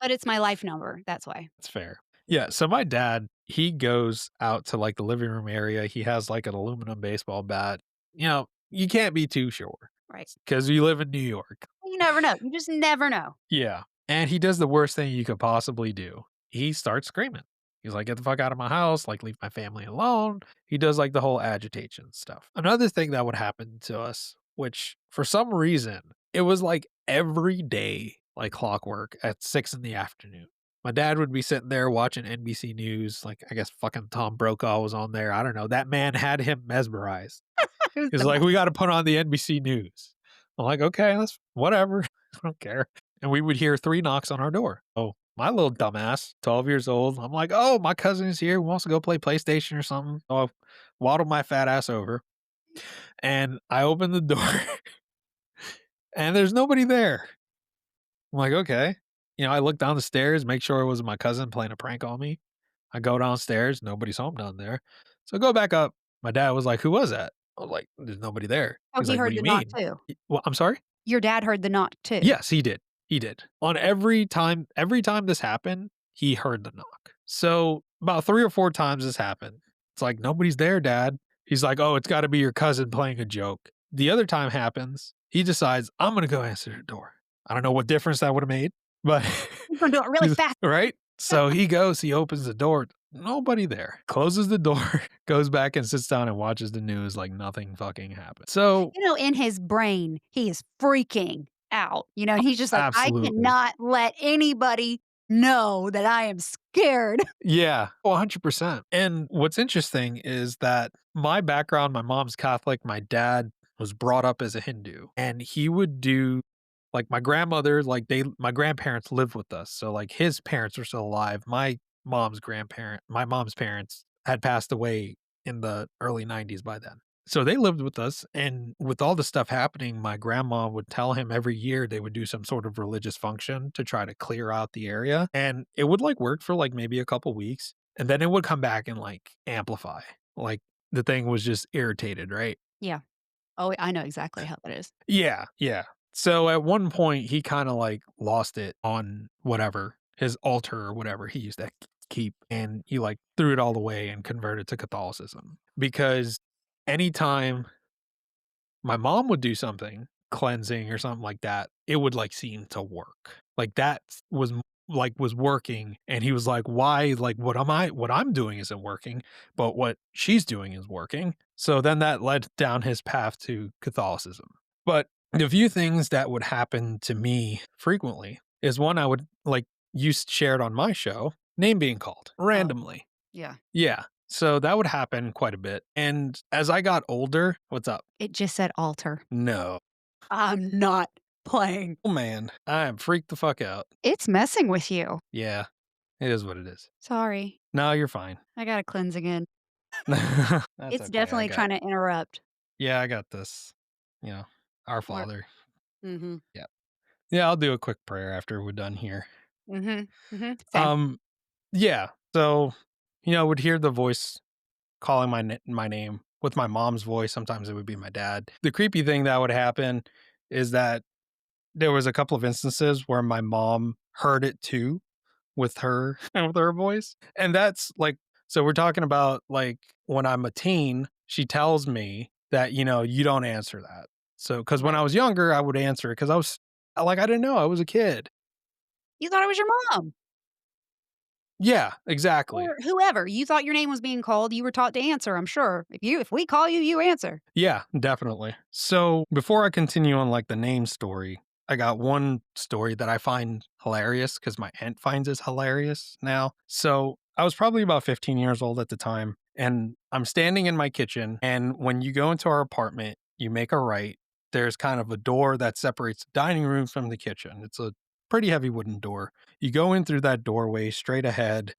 But it's my life number. That's why. That's fair. Yeah, so my dad, he goes out to, like, the living room area. He has, like, an aluminum baseball bat. You know, you can't be too sure Right. because you live in New York. You never know. You just never know. Yeah, and he does the worst thing you could possibly do. He starts screaming. He's like, "Get the fuck out of my house, like, leave my family alone." He does, like, the whole agitation stuff. Another thing that would happen to us, which for some reason, it was, like, every day, like clockwork at 6 in the afternoon. My dad would be sitting there watching NBC News, like, I guess fucking Tom Brokaw was on there, I don't know, that man had him mesmerized. Who's He's the like, best? "We gotta put on the NBC News." I'm like, "Okay, that's whatever, I don't care." And we would hear 3 knocks on our door. Oh, my little dumbass, 12 years old, I'm like, "Oh, my cousin is here, wants to go play PlayStation or something." So I waddle my fat ass over, and I open the door, and there's nobody there. I'm like, "Okay." You know, I look down the stairs, make sure it was my cousin playing a prank on me. I go downstairs, nobody's home down there. So I go back up. My dad was like, "Who was that?" I was like, "There's nobody there." Oh, He's he like, "What heard do you the knock mean?" too. Well, I'm sorry? Your dad heard the knock too. Yes, he did. He did. On every time this happened, he heard the knock. So about 3 or 4 times this happened. It's like, "Nobody's there, dad." He's like, "Oh, it's gotta be your cousin playing a joke." The other time happens, he decides, "I'm gonna go answer the door." I don't know what difference that would've made, but He's gonna do it really he's fast. right? So he goes, he opens the door, nobody there. Closes the door, goes back and sits down and watches the news like nothing fucking happened. So You know, in his brain, he is freaking out, and he's just like, "I absolutely. cannot let anybody know that I am scared." Yeah, 100%. And what's interesting is that my background, my mom's Catholic, my dad was brought up as a Hindu, and he would do like my grandmother, like my grandparents lived with us. So like his parents were still alive. My mom's parents had passed away in the early 90s by then. So they lived with us, and with all the stuff happening, my grandma would tell him every year they would do some sort of religious function to try to clear out the area, and it would, like, work for, like, maybe a couple weeks, and then it would come back and, like, amplify. Like, the thing was just irritated, right? Yeah. Oh, I know exactly how that is. Yeah, yeah. So at one point, he kinda, like, lost it on whatever, his altar or whatever he used to keep, and he, like, threw it all away and converted to Catholicism. Because anytime my mom would do something, cleansing or something like that, it would, like, seem to work. Like, that was working, and he was like, "Why? Like, what I'm doing isn't working, but what she's doing is working." So then that led down his path to Catholicism. But the few things that would happen to me frequently is one I would like shared on my show, name being called Oh, randomly. yeah. Yeah. So that would happen quite a bit. And as I got older, what's up? It just said altar. No. I'm not playing. Oh, man, I am freaked the fuck out. It's messing with you. Yeah, it is what it is. Sorry. No, you're fine. I gotta cleanse again. That's It's okay, definitely trying to interrupt. I got this, Our Or Father. Mhm. Yeah. Yeah, I'll do a quick prayer after we're done here. Mhm. Mhm. Same. Um, yeah, so, would hear the voice calling my name with my mom's voice, sometimes it would be my dad. The creepy thing that would happen is that there was a couple of instances where my mom heard it too with her with her voice, and that's, like so we're talking about, like, when I'm a teen, she tells me that, "You don't answer that." So because when Right. I was younger, I would answer it because I didn't know, I was a kid. You thought it was your mom Yeah, exactly. or whoever. You thought your name was being called. You were taught to answer, I'm sure. If we call you, you answer. Yeah, definitely. So before I continue on, like, the name story, I got one story that I find hilarious because my aunt finds it hilarious now. So I was probably about 15 years old at the time, and I'm standing in my kitchen, and when you go into our apartment, you make a right. There's kind of a door that separates the dining room from the kitchen. It's a pretty heavy wooden door. You go in through that doorway, straight ahead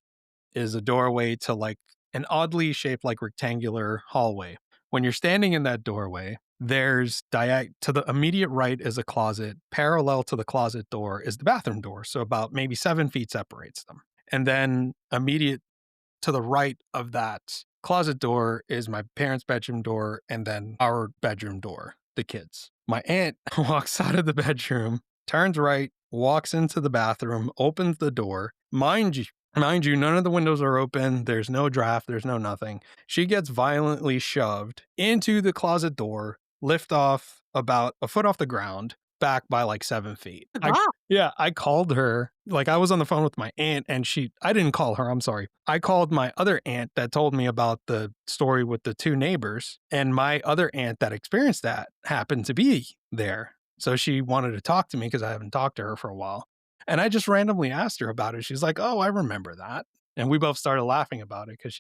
is a doorway to, like, an oddly shaped, like, rectangular hallway. When you're standing in that doorway, there's to the immediate right is a closet. Parallel to the closet door is the bathroom door. So about maybe 7 feet separates them. And then immediate to the right of that closet door is my parents' bedroom door and then our bedroom door, the kids. My aunt walks out of the bedroom, turns right, walks into the bathroom, opens the door. Mind you, none of the windows are open. There's no draft. There's no nothing. She gets violently shoved into the closet door, lift off about a foot off the ground, back by like 7 feet. I called her. Like, I was on the phone with my aunt and I didn't call her. I'm sorry. I called my other aunt that told me about the story with the two neighbors, and my other aunt that experienced that happened to be there. So she wanted to talk to me because I haven't talked to her for a while. And I just randomly asked her about it. She's like, "Oh, I remember that." And we both started laughing about it because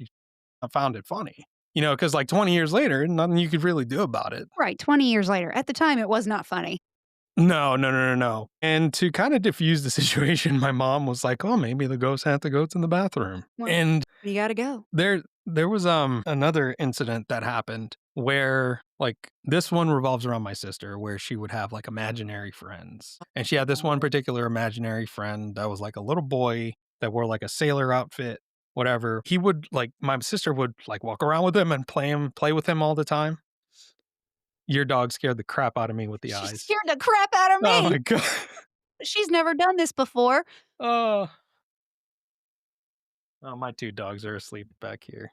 I found it funny. Because like 20 years later, nothing you could really do about it. Right, 20 years later. At the time, it was not funny. No, no, no, no, no. And to kind of diffuse the situation, my mom was like, "Oh, maybe the ghost had to go to the bathroom." Well, And you gotta go. there was another incident that happened where, like, this one revolves around my sister, where she would have like imaginary friends. And she had this one particular imaginary friend that was like a little boy that wore like a sailor outfit, whatever. He would like my sister would like walk around with him and play with him all the time. Your dog scared the crap out of me with the She eyes. scared the crap out of Oh me. my god. She's never done this before. Oh. Oh, my two dogs are asleep back here.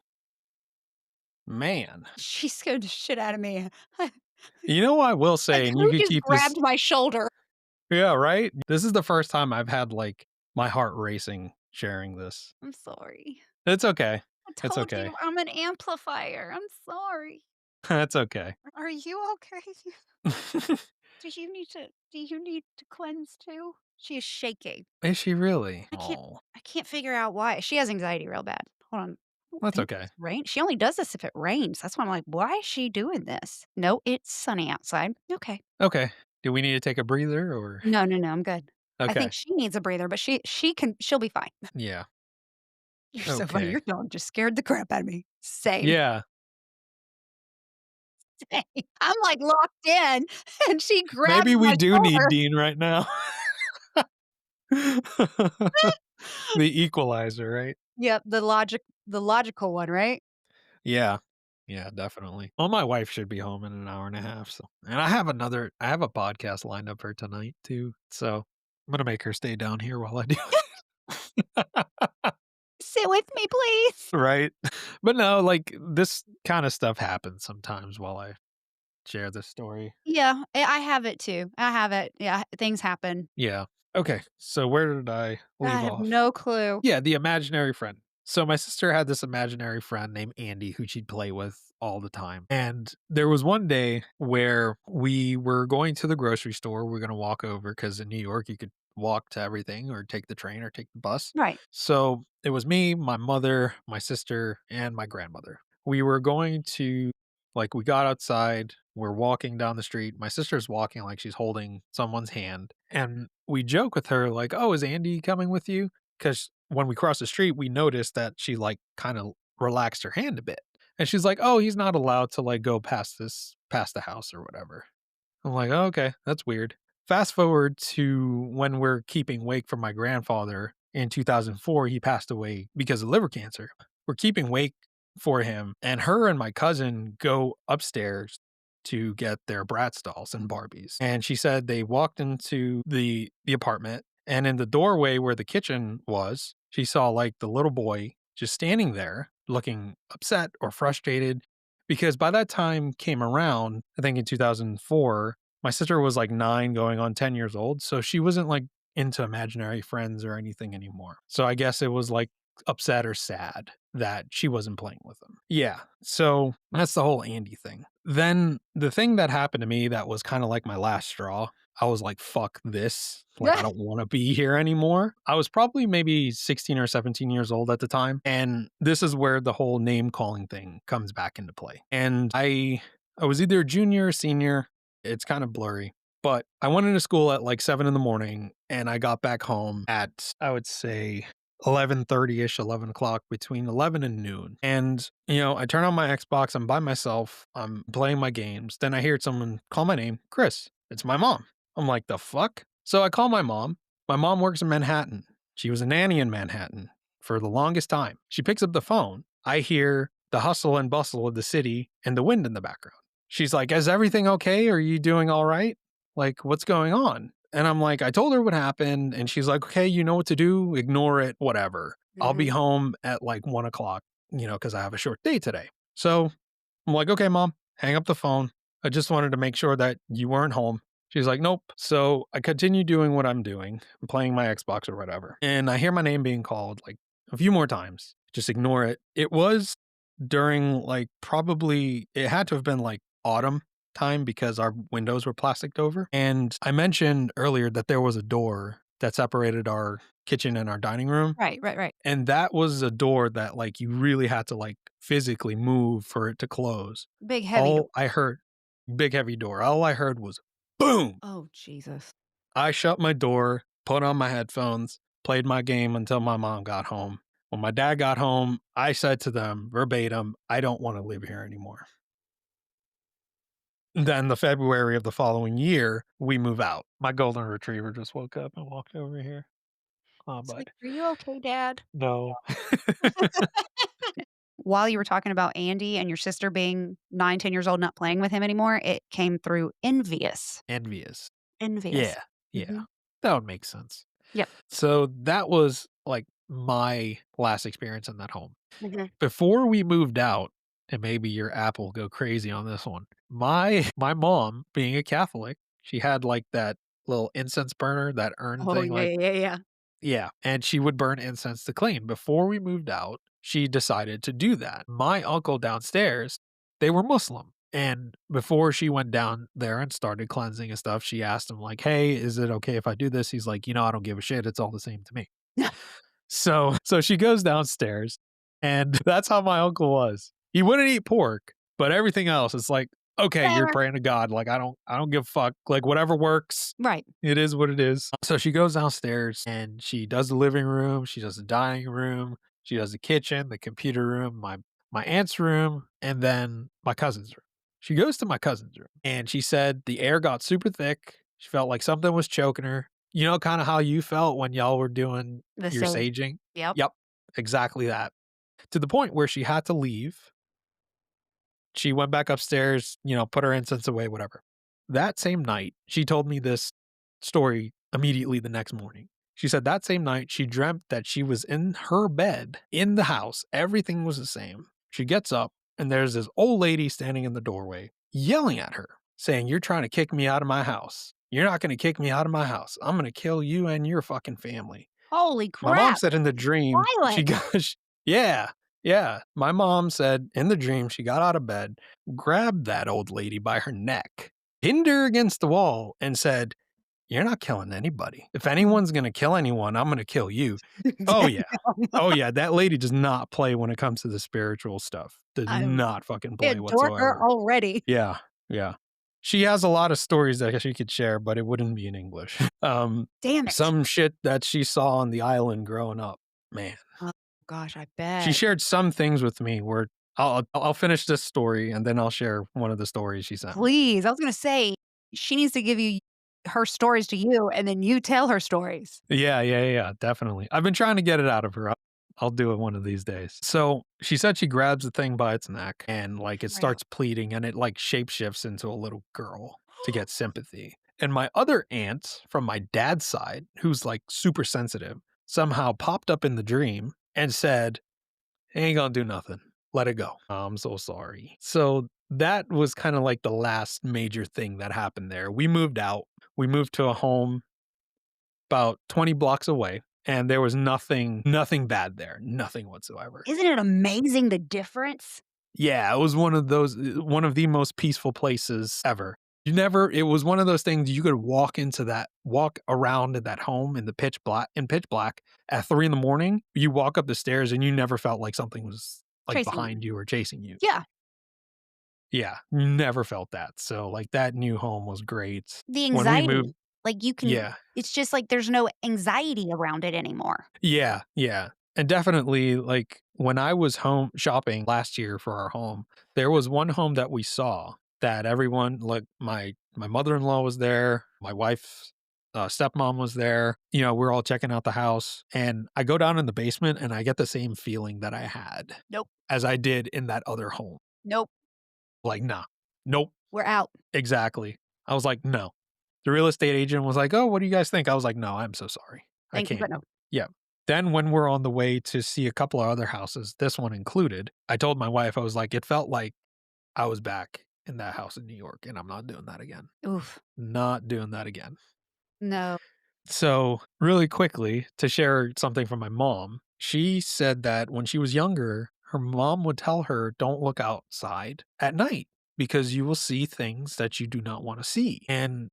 Man. She scared the shit out of me. You know what I will say, Like, and you who could just keep this. grabbed my shoulder? Yeah, right? This is the first time I've had, like, my heart racing sharing this. I'm sorry. It's okay. I It's told okay. you I'm an amplifier. I'm sorry. It's okay. Are you okay? Do you need to cleanse too? She is shaking. Is she really? I can't Oh, I can't figure out why. She has anxiety real bad. Hold on. I don't that's think okay. it's rain. She only does this if it rains. That's why I'm like, why is she doing this? No, it's sunny outside. Okay. Okay. Do we need to take a breather or? No, no, no, I'm good. I Okay. think she needs a breather, but she'll be fine. Yeah. You're so funny. Okay. Your dog just scared the crap out of me. Same. Yeah. Same. I'm like locked in and she grabs Maybe we my do need shoulder. Dean right now. The equalizer, right? Yep, the logical one, right? Yeah. Yeah, definitely. Well, my wife should be home in an hour and a half, so and I have a podcast lined up for tonight too, so I'm gonna make her stay down here while I do it. Sit with me, please. Right? But no, like, this kinda stuff happens sometimes while I share this story. Yeah, I have it too. I have it. Yeah, things happen. Yeah. Okay, so where did I I leave have off? no clue. Yeah, the imaginary friend. So my sister had this imaginary friend named Andy who she'd play with all the time. And there was one day where we were going to the grocery store. We are going to walk over because in New York, you could walk to everything or take the train or take the bus. Right. So it was me, my mother, my sister, and my grandmother. We were going to, like, we got outside. We're walking down the street. My sister's walking like she's holding someone's hand. And we joke with her, like, "Oh, is Andy coming with you?" Because when we crossed the street, we noticed that she, like, kinda relaxed her hand a bit, and she's like, "Oh, he's not allowed to, like, go past the house or whatever." I'm like, "Oh, okay, that's weird." Fast forward to when we're keeping wake for my grandfather in 2004, he passed away because of liver cancer. We're keeping wake for him, and her and my cousin go upstairs to get their Bratz dolls and Barbies, and she said they walked into the apartment, and in the doorway where the kitchen was, she saw, like, the little boy just standing there looking upset or frustrated because by that time came around, I think in 2004, my sister was, like, 9 going on 10 years old, so she wasn't, like, into imaginary friends or anything anymore. So I guess it was, like, upset or sad that she wasn't playing with them. Yeah, so that's the whole Andy thing. Then the thing that happened to me that was kinda like my last straw, I was like, "Fuck this, like, I don't wanna be here anymore." I was probably maybe 16 or 17 years old at the time, and this is where the whole name calling thing comes back into play. And I was either a junior or senior, it's kind of blurry, but I went into school at, like, 7 in the morning, and I got back home at, I would say, 11:30ish, 11 o'clock, between 11 and noon. And, I turn on my Xbox, I'm by myself, I'm playing my games. Then I hear someone call my name, Chris. It's my mom. I'm like, the fuck? So I call my mom. My mom works in Manhattan. She was a nanny in Manhattan for the longest time. She picks up the phone. I hear the hustle and bustle of the city and the wind in the background. She's like, "Is everything okay? Are you doing all right? Like, what's going on?" And I'm like, I told her what happened. And she's like, okay, you know what to do. Ignore it, whatever. I'll be home at like 1 o'clock, because I have a short day today. So I'm like, okay, mom, hang up the phone. I just wanted to make sure that you weren't home. She's like, nope. So I continue doing what I'm doing. I'm playing my Xbox or whatever. And I hear my name being called like a few more times. Just ignore it. It was during like probably, it had to have been like autumn time because our windows were plasticed over. And I mentioned earlier that there was a door that separated our kitchen and our dining room. Right, right, right. And that was a door that, like, you really had to, like, physically move for it to close. Big, heavy door. All I heard big, heavy door. All I heard was, "Boom!" Oh, Jesus. I shut my door, put on my headphones, played my game until my mom got home. When my dad got home, I said to them verbatim, "I don't wanna live here anymore." Then the February of the following year, we move out. My golden retriever just woke up and walked over here. Aw, It's like, bud. "Are you okay, Dad?" No. While you were talking about Andy and your sister being 9, 10 years old, not playing with him anymore, it came through envious. Envious. Envious. Yeah, yeah. Mhm. That would make sense. Yep. So that was like my last experience in that home. Mhm. Before we moved out, and maybe your app will go crazy on this one. My mom, being a Catholic, she had like that little incense burner, that urn Oh, thing, yeah, like yeah, yeah. yeah, and she would burn incense to clean. Before we moved out, she decided to do that. My uncle downstairs, they were Muslim. And before she went down there and started cleansing and stuff, she asked him, like, hey, is it okay if I do this? He's like, I don't give a shit. It's all the same to me. So she goes downstairs, and that's how my uncle was. He wouldn't eat pork, but everything else is like, okay, you're Whatever. praying to God. Like, I don't give a fuck. Like, whatever works. Right. It is what it is. So she goes downstairs and she does the living room, she does the dining room, she does the kitchen, the computer room, my aunt's room, and then my cousin's room. She goes to my cousin's room and she said the air got super thick. She felt like something was choking her. You know, kind of how you felt when y'all were doing The your same. saging? Yep. Yep, exactly that. To the point where she had to leave. She went back upstairs, put her incense away, whatever. That same night, she told me this story immediately the next morning. She said that same night, she dreamt that she was in her bed in the house. Everything was the same. She gets up, and there's this old lady standing in the doorway yelling at her, saying, "You're trying to kick me out of my house. You're not going to kick me out of my house. I'm going to kill you and your fucking family." Holy My mom crap. said in the dream, she Violent. got, yeah, yeah. My mom said in the dream, she got out of bed, grabbed that old lady by her neck, pinned her against the wall, and said, "You're not killing anybody. If anyone's going to kill anyone, I'm going to kill you." Oh, yeah. Oh, yeah. That lady does not play when it comes to the spiritual stuff. Does I not fucking play adore her whatsoever. already. Yeah. Yeah. She has a lot of stories that she could share, but it wouldn't be in English. Damn it. Some shit that she saw on the island growing up, man. Oh, gosh, I She bet. shared some things with me where I'll finish this story and then I'll share one of the stories she sent me. Please. I was gonna say, she needs to give you her stories to you, and then you tell her stories. Yeah, yeah, yeah, definitely. I've been trying to get it out of her. I'll do it one of these days. So she said she grabs the thing by its neck and like it Crap. starts pleading and it like shapeshifts into a little girl to get sympathy. And my other aunt from my dad's side, who's like super sensitive, somehow popped up in the dream and said, "Ain't gonna do nothing. Let it go. I'm so sorry." So that was kind of like the last major thing that happened there. We moved out. We moved to a home about 20 blocks away, and there was nothing bad there, nothing whatsoever. Isn't it amazing the difference? Yeah, it was one of the most peaceful places ever. It was one of those things you could walk around in that home in the pitch black at 3 in the morning. You walk up the stairs and you never felt like something was like Chasing you. behind you or chasing you. Yeah. Yeah, never felt that. So like that new home was great. The When we moved, anxiety, like, you can yeah. it's just like there's no anxiety around it anymore. Yeah, yeah. And definitely, like, when I was home shopping last year for our home, there was one home that we saw that everyone like, my mother-in-law was there, my wife's, stepmom was there, we're all checking out the house, and I go down in the basement, and I get the same feeling that I had Nope. as I did in that other home. Nope. Like, "Nah. Nope." We're out. Exactly. I was like, "No." The real estate agent was like, "Oh, what do you guys think?" I was like, "No, I'm so sorry. I Thank you, but can't." no. Yeah. Then when we're on the way to see a couple of other houses, this one included, I told my wife, I was like, "It felt like I was back in that house in New York, and I'm not doing that again. Oof. Not doing that again." No. So, really quickly, to share something from my mom, she said that when she was younger, her mom would tell her, "Don't look outside at night because you will see things that you do not want to see." And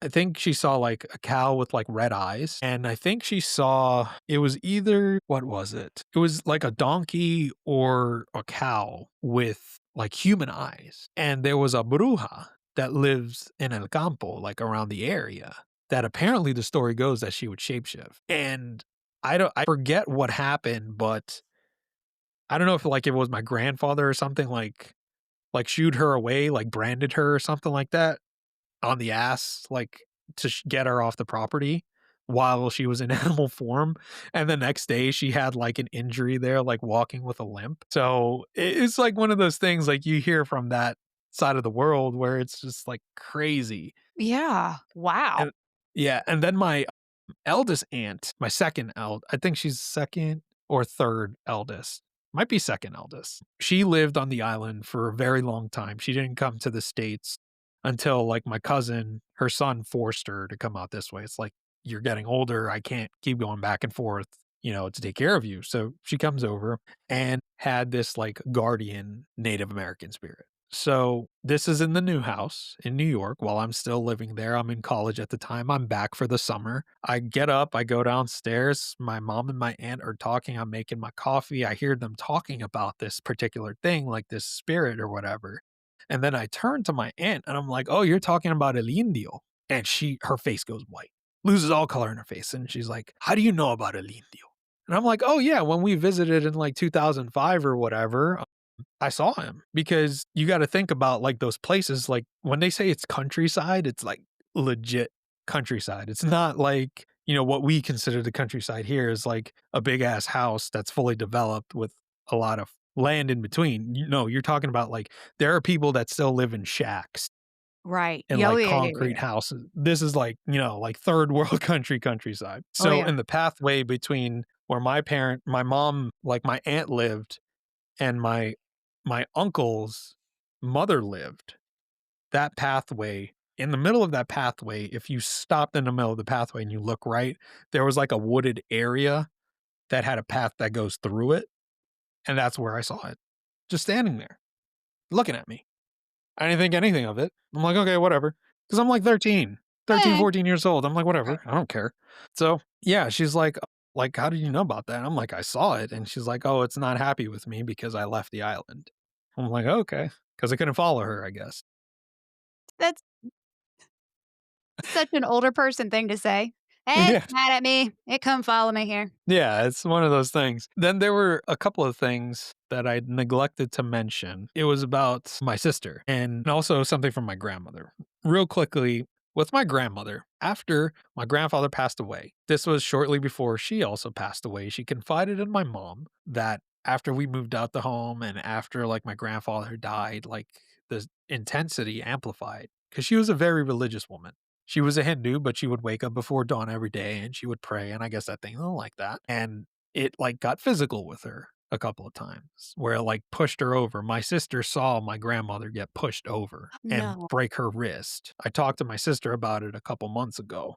I think she saw, like, a cow with, like, red eyes, and I think she saw it was either what was it? It was like a donkey or a cow with, like, human eyes, and there was a bruja that lives in El Campo, like, around the area, that apparently the story goes that she would shapeshift, and I forget what happened, but I don't know if, like, it was my grandfather or something, like, shooed her away, like, branded her or something like that on the ass, like, to get her off the property while she was in animal form, and the next day she had, like, an injury there, like, walking with a limp. So, it's like one of those things, like, you hear from that side of the world where it's just, like, crazy. Yeah. Wow. And yeah, and then my eldest aunt, my I think she's second or third eldest, might be second eldest. She lived on the island for a very long time. She didn't come to the States until, like, my cousin, her son forced her to come out this way. It's like, "You're getting older, I can't keep going back and forth, to take care of you." So, she comes over and had this, like, guardian Native American spirit. So, this is in the new house in New York while I'm still living there. I'm in college at the time. I'm back for the summer. I get up, I go downstairs. My mom and my aunt are talking. I'm making my coffee. I hear them talking about this particular thing, like this spirit or whatever. And then I turn to my aunt and I'm like, "Oh, you're talking about El Indio." And her face goes white, loses all color in her face. And she's like, "How do you know about El Indio?" And I'm like, "Oh, yeah, when we visited in like 2005 or whatever, I saw him." Because you gotta think about, like, those places, like, when they say it's countryside, it's, like, legit countryside. It's not like, what we consider the countryside here is, like, a big-ass house that's fully developed with a lot of land in between. No, you're talking about, like, there are people that still live in shacks Right. and, Yeah, oh, like, yeah, yeah, yeah, concrete yeah. houses. This is, like, like, third world countryside. Oh, So, yeah. in the pathway between where my mom, like, my aunt lived and my uncle's mother lived, that pathway in the middle of that pathway, if you stopped in the middle of the pathway and you look right, there was, like, a wooded area that had a path that goes through it, and that's where I saw it, just standing there, looking at me. I didn't think anything of it. I'm like, "Okay, whatever," because 'cause I'm, like, 13, Eh, 14 years old. I'm like, right. "Whatever, I don't care." So, yeah, she's like, "How did you know about that?" I'm like, "I saw it," and she's like, "Oh, it's not happy with me because I left the island." I'm like, "Okay," because I couldn't follow her, I guess. That's such an older person thing to say. "Hey, it's Yeah. mad at me. It come follow me here." Yeah, it's one of those things. Then there were a couple of things that I neglected to mention. It was about my sister and also something from my grandmother. Real quickly, with my grandmother, after my grandfather passed away, this was shortly before she also passed away. She confided in my mom that after we moved out the home and after, like, my grandfather died, like, the intensity amplified because she was a very religious woman. She was a Hindu, but she would wake up before dawn every day and she would pray, and I guess that thing don't like that, and it, like, got physical with her a couple of times where it, like, pushed her over. My sister saw my grandmother get pushed over and No. break her wrist. I talked to my sister about it a couple months ago,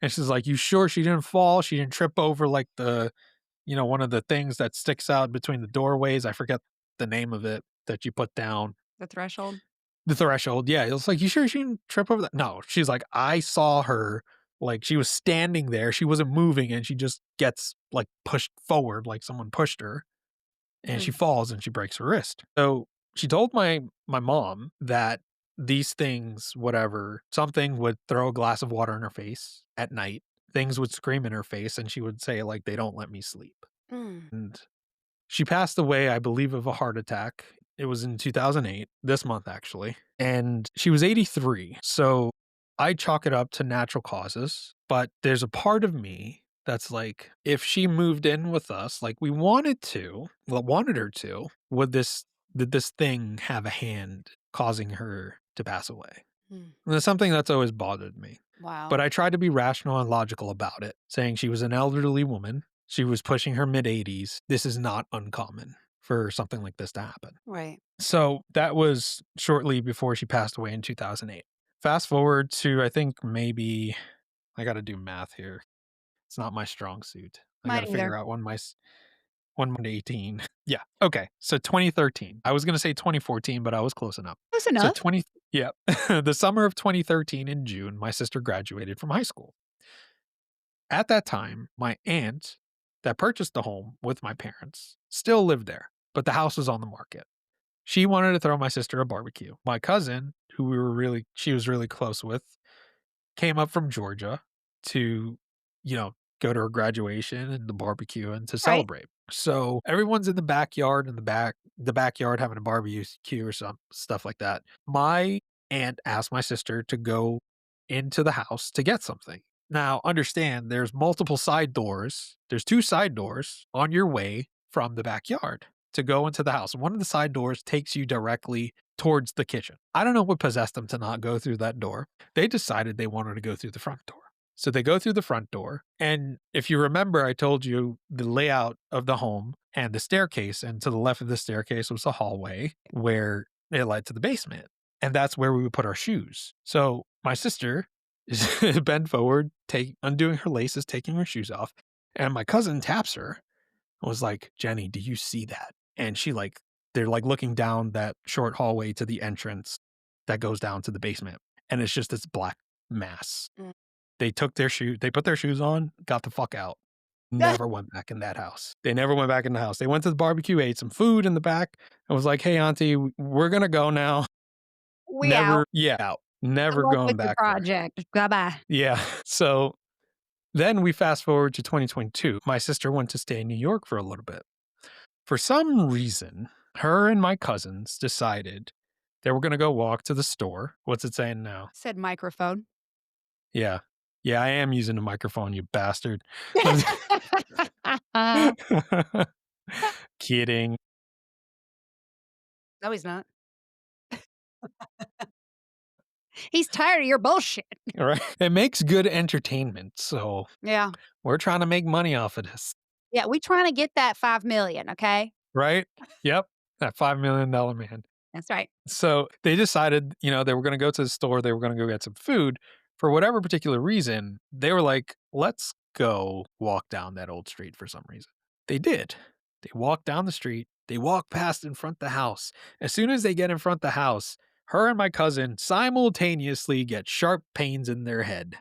and she's like, "You sure she didn't fall? She didn't trip over, like, one of the things that sticks out between the doorways?" I forget the name of it that you put down. The threshold? The threshold, yeah, it was like, "You sure she didn't trip over that?" No, she's like, "I saw her, like, she was standing there, she wasn't moving, and she just gets, like, pushed forward like someone pushed her, and she Mm. falls and she breaks her wrist." So, she told my mom that these things, whatever, something would throw a glass of water in her face at night, things would scream in her face, and she would say, like, "They don't let me sleep." Mm. And she passed away, I believe, of a heart attack. It was in 2008, this month actually, and she was 83. So I chalk it up to natural causes, but there's a part of me that's like, if she moved in with us like we wanted her to, did this thing have a hand causing her to pass away? Hmm. And it's something that's always bothered me. Wow. But I tried to be rational and logical about it, saying she was an elderly woman. She was pushing her mid 80s. This is not uncommon for something like this to happen. Right. So that was shortly before she passed away in 2008. Fast forward to, I think maybe, I got to do math here. It's not my strong suit. I got Mine to either. figure out when 18. Yeah. Okay. So 2013. I was going to say 2014, but I was close enough. Close So enough. 20, yeah. The summer of 2013 in June, my sister graduated from high school. At that time, my aunt that purchased the home with my parents still lived there, but the house was on the market. She wanted to throw my sister a barbecue. My cousin, who she was really close with, came up from Georgia to, you know, go to her graduation and the barbecue and to Right. celebrate. So everyone's in the backyard the backyard having a barbecue or some stuff like that. My aunt asked my sister to go into the house to get something. Now, understand there's multiple side doors. There's two side doors on your way from the backyard to go into the house. One of the side doors takes you directly towards the kitchen. I don't know what possessed them to not go through that door. They decided they wanted to go through the front door. So they go through the front door. And if you remember, I told you the layout of the home and the staircase. And to the left of the staircase was a hallway where it led to the basement. And that's where we would put our shoes. So my sister is bent forward, undoing her laces, taking her shoes off. And my cousin taps her and was like, Jenny, do you see that? And they're like looking down that short hallway to the entrance that goes down to the basement. And it's just this black mass. Mm. They put their shoes on, got the fuck out. Never went back in that house. They never went back in the house. They went to the barbecue, ate some food in the back, and was like, hey, auntie, we're going to go now. We out. Out. Never Good luck going with your back there. project. Bye-bye. Yeah. So then we fast forward to 2022. My sister went to stay in New York for a little bit. For some reason, her and my cousins decided they were going to go walk to the store. What's it saying now? Said microphone. Yeah. Yeah, I am using a microphone, you bastard. Kidding. No, he's not. He's tired of your bullshit. All right. It makes good entertainment. So Yeah. we're trying to make money off of this. Yeah, we trying to get that 5 million, okay? Right? Yep. That $5 million man. That's right. So they decided, they were going to go to the store. They were going to go get some food. For whatever particular reason, they were like, let's go walk down that old street for some reason. They did. They walked down the street. They walked past in front of the house. As soon as they get in front of the house, her and my cousin simultaneously get sharp pains in their head,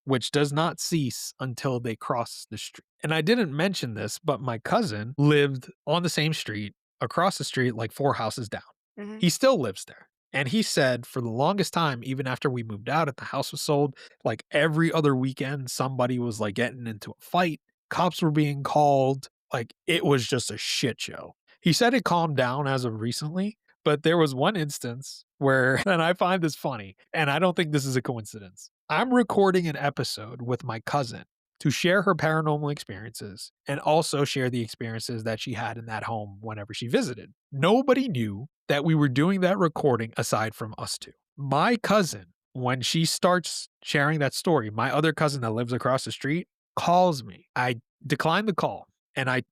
which does not cease until they cross the street. And I didn't mention this, but my cousin lived on the same street, across the street, like 4 houses down. Mhm. He still lives there. And he said for the longest time, even after we moved out and the house was sold, like every other weekend, somebody was like getting into a fight. Cops were being called. Like it was just a shit show. He said it calmed down as of recently, but there was one instance where, and I find this funny, and I don't think this is a coincidence. I'm recording an episode with my cousin to share her paranormal experiences and also share the experiences that she had in that home whenever she visited. Nobody knew that we were doing that recording aside from us two. My cousin, when she starts sharing that story, my other cousin that lives across the street calls me. I decline the call and I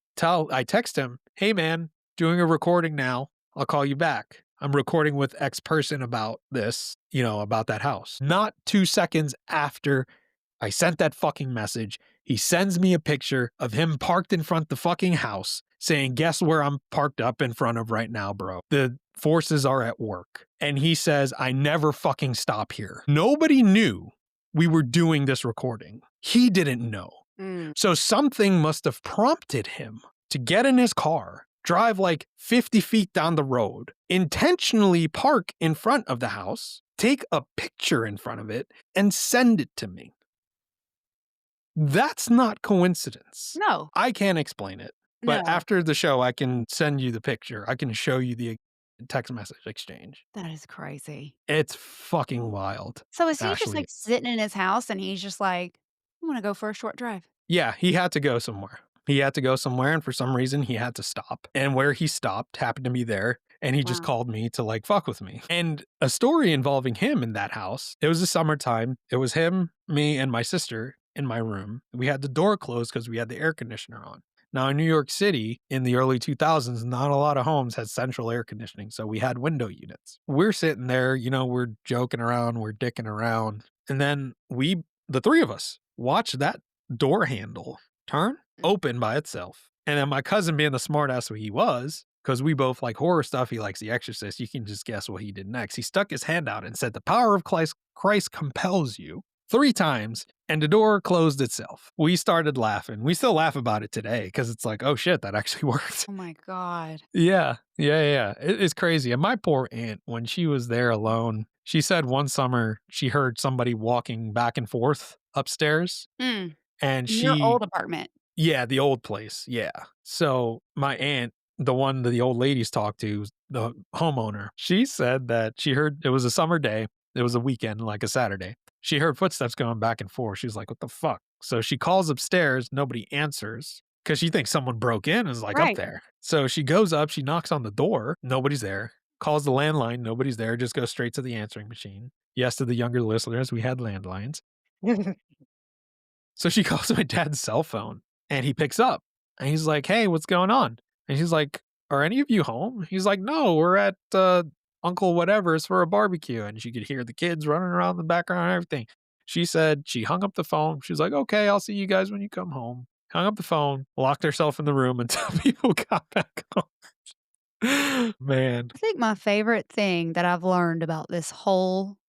text him, hey man, doing a recording now. I'll call you back. I'm recording with X person about this, about that house. Not 2 seconds after I sent that fucking message, he sends me a picture of him parked in front of the fucking house saying, guess where I'm parked up in front of right now, bro? The forces are at work. And he says, I never fucking stop here. Nobody knew we were doing this recording. He didn't know. Mm. So something must have prompted him to get in his car, drive like 50 feet down the road, intentionally park in front of the house, take a picture in front of it, and send it to me. That's not coincidence. No. I can't explain it. But No. after the show, I can send you the picture. I can show you the text message exchange. That is crazy. It's fucking wild. So is he just Ashley. like sitting in his house and he's just like, I want to go for a short drive? Yeah, he had to go somewhere. And for some reason, he had to stop. And where he stopped happened to be there. And he just Wow. called me to like fuck with me. And a story involving him in that house. It was the summertime. It was him, me, and my sister in my room. We had the door closed because we had the air conditioner on. Now, in New York City in the early 2000s, not a lot of homes had central air conditioning. So we had window units. We're sitting there, we're joking around, we're dicking around. And then the three of us, watch that door handle turn open by itself. And then my cousin, being the smartass he was, because we both like horror stuff, he likes The Exorcist, you can just guess what he did next. He stuck his hand out and said, "The power of Christ compels you," 3 times, and the door closed itself. We started laughing. We still laugh about it today because it's like, oh shit, that actually worked. Oh my God. Yeah. It's crazy. And my poor aunt, when she was there alone, she said one summer she heard somebody walking back and forth upstairs. Mm. And In your she old apartment. Yeah, the old place, yeah. So, my aunt, the one that the old ladies talked to, the homeowner, she said that she heard it was a summer day, it was a weekend, like a Saturday. She heard footsteps going back and forth. She's like, "What the fuck?" So, she calls upstairs, nobody answers because she thinks someone broke in and is, like, up Right. there. So, she goes up, she knocks on the door, nobody's there, calls the landline, nobody's there, just goes straight to the answering machine. Yes, to the younger listeners, we had landlines. So she calls my dad's cell phone and he picks up and he's like, "Hey, what's going on?" And she's like, "Are any of you home?" He's like, "No, we're at Uncle Whatever's for a barbecue." And she could hear the kids running around in the background and everything. She said she hung up the phone. She was like, "Okay, I'll see you guys when you come home." Hung up the phone, locked herself in the room until people got back home. Man. I think my favorite thing that I've learned about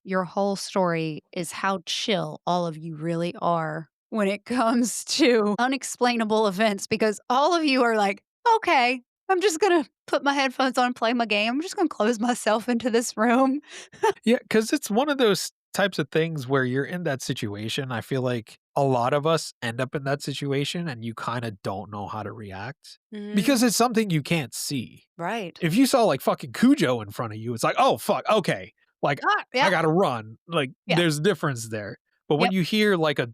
your whole story is how chill all of you really are when it comes to unexplainable events because all of you are like, okay, I'm just going to put my headphones on and play my game. I'm just going to close myself into this room. Yeah, because it's one of those types of things where you're in that situation. I feel like a lot of us end up in that situation and you kind of don't know how to react because it's something you can't see. Right. If you saw like fucking Cujo in front of you, it's like, oh, fuck, okay. Like, Ah, yeah. I gotta run. Like, Yeah. there's a difference there. But when Yep. you hear like a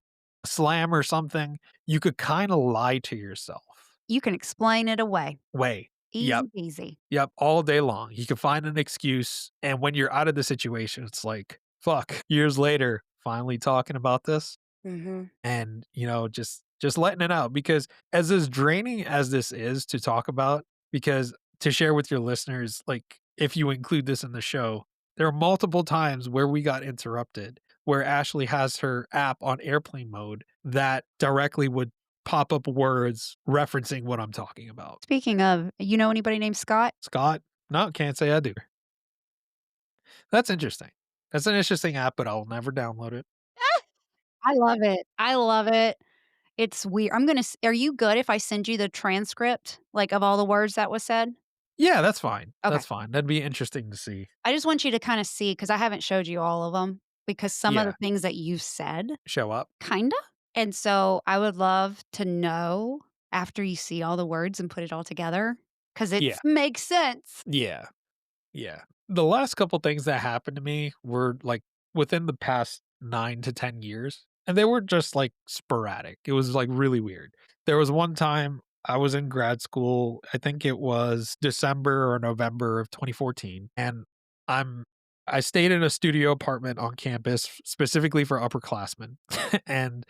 slam or something, you could kind of lie to yourself. You can explain it away. Way. Easy Yep. peasy. Yep, all day long. You can find an excuse, and when you're out of the situation, it's like, fuck, years later, finally talking about this Mm-hmm. and, just letting it out because as draining as this is to talk about, because to share with your listeners, like if you include this in the show, there are multiple times where we got interrupted, where Ashley has her app on airplane mode that directly would pop up words referencing what I'm talking about. Speaking of, you know anybody named Scott? Scott? No, can't say I do. That's interesting. That's an interesting app, but I'll never download it. I love it. I love it. It's weird. Are you good if I send you the transcript, like, of all the words that was said? Yeah, that's fine. Okay. That's fine. That'd be interesting to see. I just want you to kinda see because I haven't showed you all of them because some of the Yeah. things that you said, Show up. kinda, and so I would love to know after you see all the words and put it all together because it Yeah. makes sense. Yeah. Yeah. The last couple things that happened to me were like within the past 9 to 10 years, and they were just like sporadic. It was like really weird. There was one time I was in grad school, I think it was December or November of 2014, and I'm I stayed in a studio apartment on campus specifically for upperclassmen. And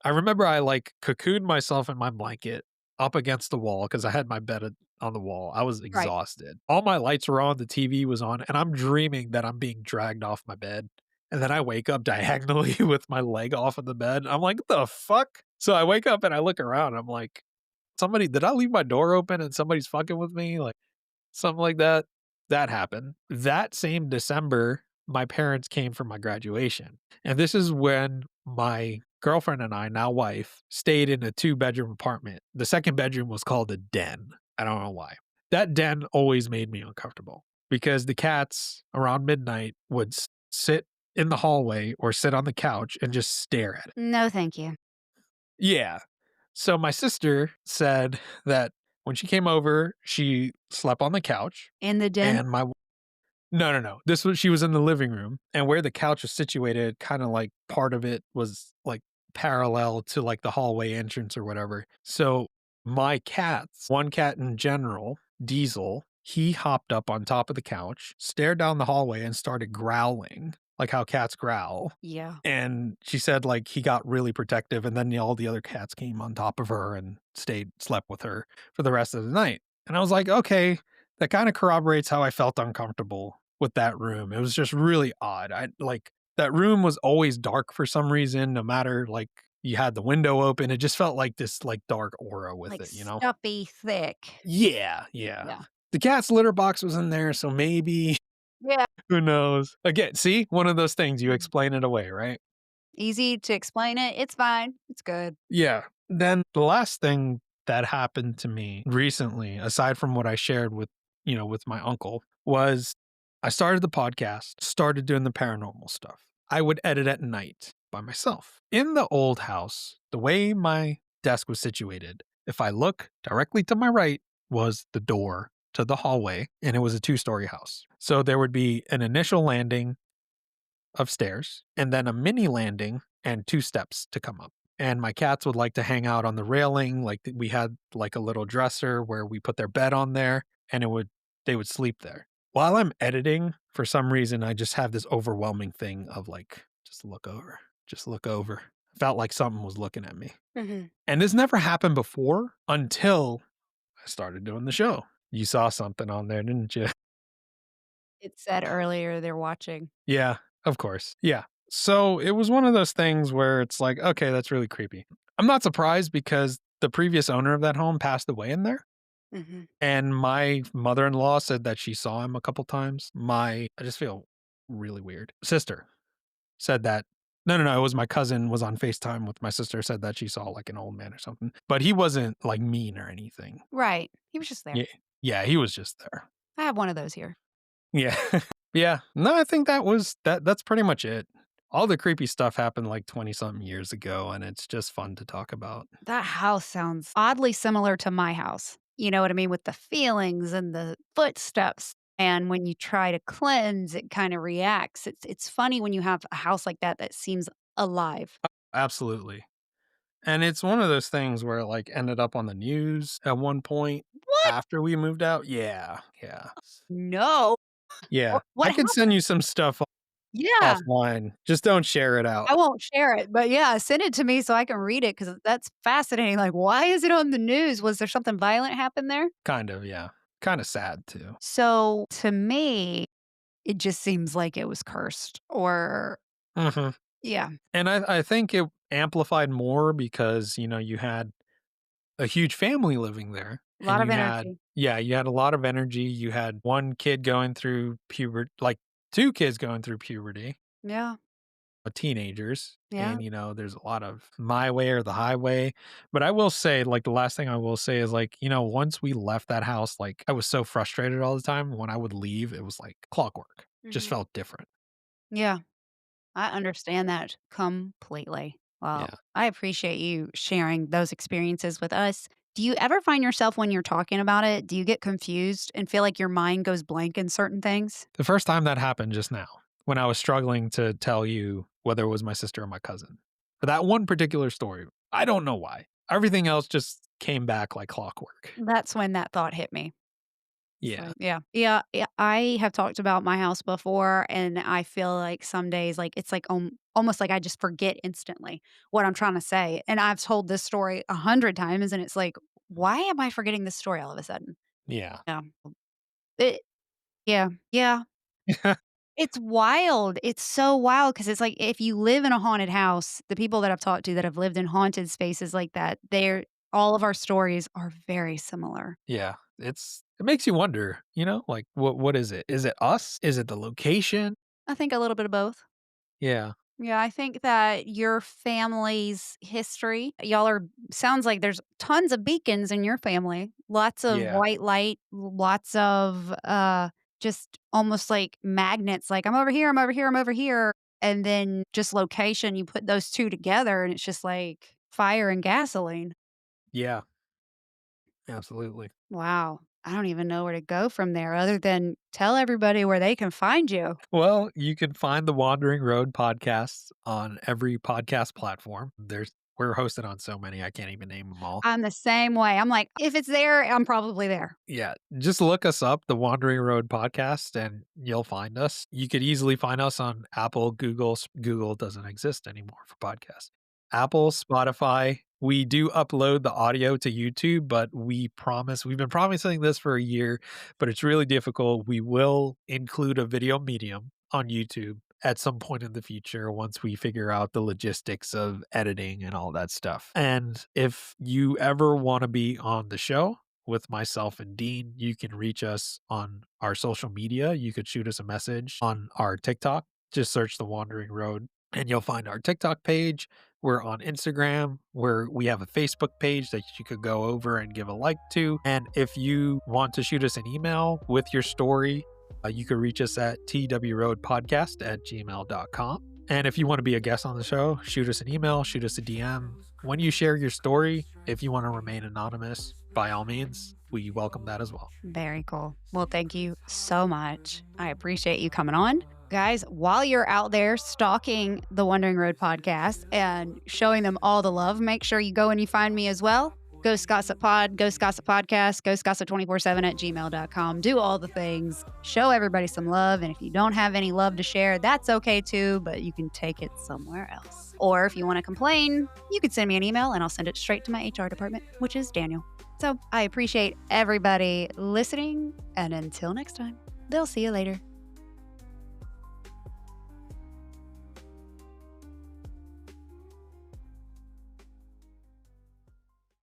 I remember I like cocooned myself in my blanket up against the wall because I had my bed on the wall. I was Right. exhausted. All my lights were on, the TV was on, and I'm dreaming that I'm being dragged off my bed. And then I wake up diagonally with my leg off of the bed. I'm like, "The fuck?" So I wake up and I look around. I'm like, did I leave my door open and somebody's fucking with me? Like something like that. That happened. That same December, my parents came for my graduation. And this is when my girlfriend and I, now wife, stayed in a 2-bedroom apartment. The second bedroom was called a den. I don't know why. That den always made me uncomfortable because the cats around midnight would sit in the hallway or sit on the couch and just stare at it. No, thank you. Yeah. So my sister said that when she came over, she slept on the couch In the den? and no. She was in the living room, and where the couch was situated, kind of like part of it was like parallel to like the hallway entrance or whatever. So my cats, one cat in general, Diesel, he hopped up on top of the couch, stared down the hallway, and started growling like how cats growl. Yeah. And she said, like, he got really protective, and then all the other cats came on top of her and slept with her for the rest of the night. And I was like, okay, that kind of corroborates how I felt uncomfortable with that room. It was just really odd. I like that room was always dark for some reason, no matter like you had the window open. It just felt like this like dark aura with Like it, you know? stuffy thick. Yeah, yeah. Yeah. The cat's litter box was in there, so maybe Yeah. who knows? Again, see, one of those things you Mhm. explain it away, right? Easy to explain it. It's fine. It's good. Yeah. Then the last thing that happened to me recently, aside from what I shared with, with my uncle, was I started the podcast, started doing the paranormal stuff. I would edit at night by myself. In the old house, the way my desk was situated, if I look directly to my right was the door to the hallway, and it was a 2-story house. So there would be an initial landing of stairs and then a mini landing and 2 steps to come up. And my cats would like to hang out on the railing, like, we had, like, a little dresser where we put their bed on there, and they would sleep there. While I'm editing, for some reason, I just have this overwhelming thing of, like, "Just look over, just look over." Felt like something was looking at me. Mhm. And this never happened before until I started doing the show. You saw something on there, didn't you? It said earlier they're watching. Yeah, of course. Yeah. So it was one of those things where it's like, okay, that's really creepy. I'm not surprised because the previous owner of that home passed away in there. Mhm. And my mother in law said that she saw him a couple times. I just feel really weird. Sister said that, no, no, no, it was my cousin was on FaceTime with my sister, said that she saw like an old man or something, but he wasn't like mean or anything. Right. He was just there. Yeah. Yeah. He was just there. I have one of those here. Yeah. Yeah. No, I think that's pretty much it. All the creepy stuff happened like 20 something years ago, and it's just fun to talk about. That house sounds oddly similar to my house. You know what I mean? With the feelings and the footsteps. And when you try to cleanse, it kind of reacts. It's funny when you have a house like that that seems alive. Absolutely. And it's one of those things where it like ended up on the news at one point What? after we moved out. Yeah. Yeah. No. Yeah. What I can send happened? you some stuff Yeah. offline. Just don't share it out. I won't share it, but yeah, send it to me so I can read it because that's fascinating. Like, why is it on the news? Was there something violent happen there? Kind of. Yeah. Kind of sad too. So to me, it just seems like it was cursed or Hmm. yeah, And I think it amplified more because, you had a huge family living there, a and lot of you had energy. yeah, you had a lot of energy, you had 1 kid going through puberty, like, 2 kids going through puberty, Yeah, teenagers, yeah. and, there's a lot of my way or the highway, but I will say, like, the last thing I will say is, like, once we left that house, like, I was so frustrated all the time, when I would leave, it was like clockwork, just Mhm. felt different. Yeah, I understand that completely. Well, Yeah. I appreciate you sharing those experiences with us. Do you ever find yourself when you're talking about it, do you get confused and feel like your mind goes blank in certain things? The first time that happened just now, when I was struggling to tell you whether it was my sister or my cousin. For that one particular story, I don't know why. Everything else just came back like clockwork. That's when that thought hit me. It's Yeah. like yeah. Yeah, yeah, I have talked about my house before, and I feel like some days, like, it's like, almost like I just forget instantly what I'm trying to say, and I've told this story 100 times, and it's like, "Why am I forgetting this story all of a sudden?" Yeah. Yeah. It yeah, yeah. It's wild. It's so wild because it's like, if you live in a haunted house, the people that I've talked to that have lived in haunted spaces like that, they're all of our stories are very similar. Yeah. It makes you wonder, like what is it? Is it us? Is it the location? I think a little bit of both. Yeah. Yeah, I think that your family's history, y'all are sounds like there's tons of beacons in your family. Lots of Yeah. white light, lots of just almost like magnets like I'm over here, I'm over here, I'm over here. And then just location, you put those two together and it's just like fire and gasoline. Yeah. Absolutely. Wow. I don't even know where to go from there other than tell everybody where they can find you. Well, you can find the Wandering Road podcasts on every podcast platform. There's We're hosted on so many, I can't even name them all. I'm the same way. I'm like, if it's there, I'm probably there. Yeah, just look us up, the Wandering Road Podcast, and you'll find us. You could easily find us on Apple, Google. Google doesn't exist anymore for podcasts. Apple, Spotify. We do upload the audio to YouTube, but we've been promising this for a year, but it's really difficult. We will include a video medium on YouTube at some point in the future once we figure out the logistics of editing and all that stuff. And if you ever want to be on the show with myself and Dean, you can reach us on our social media. You could shoot us a message on our TikTok. Just search The Wandering Road and you'll find our TikTok page. We're on Instagram, where we have a Facebook page that you could go over and give a like to. And if you want to shoot us an email with your story, you can reach us at twroadpodcast@gmail.com. And if you want to be a guest on the show, shoot us an email, shoot us a DM. When you share your story, if you want to remain anonymous, by all means, we welcome that as well. Very cool. Well, thank you so much. I appreciate you coming on. Guys, while you're out there stalking the Wandering Road podcast and showing them all the love, make sure you go and you find me as well. Ghost Gossip Pod, Ghost Gossip Podcast, ghostgossip247@gmail.com. Do all the things. Show everybody some love. And if you don't have any love to share, that's okay too, but you can take it somewhere else. Or if you want to complain, you can send me an email and I'll send it straight to my HR department, which is Daniel. So I appreciate everybody listening. And until next time, they'll see you later.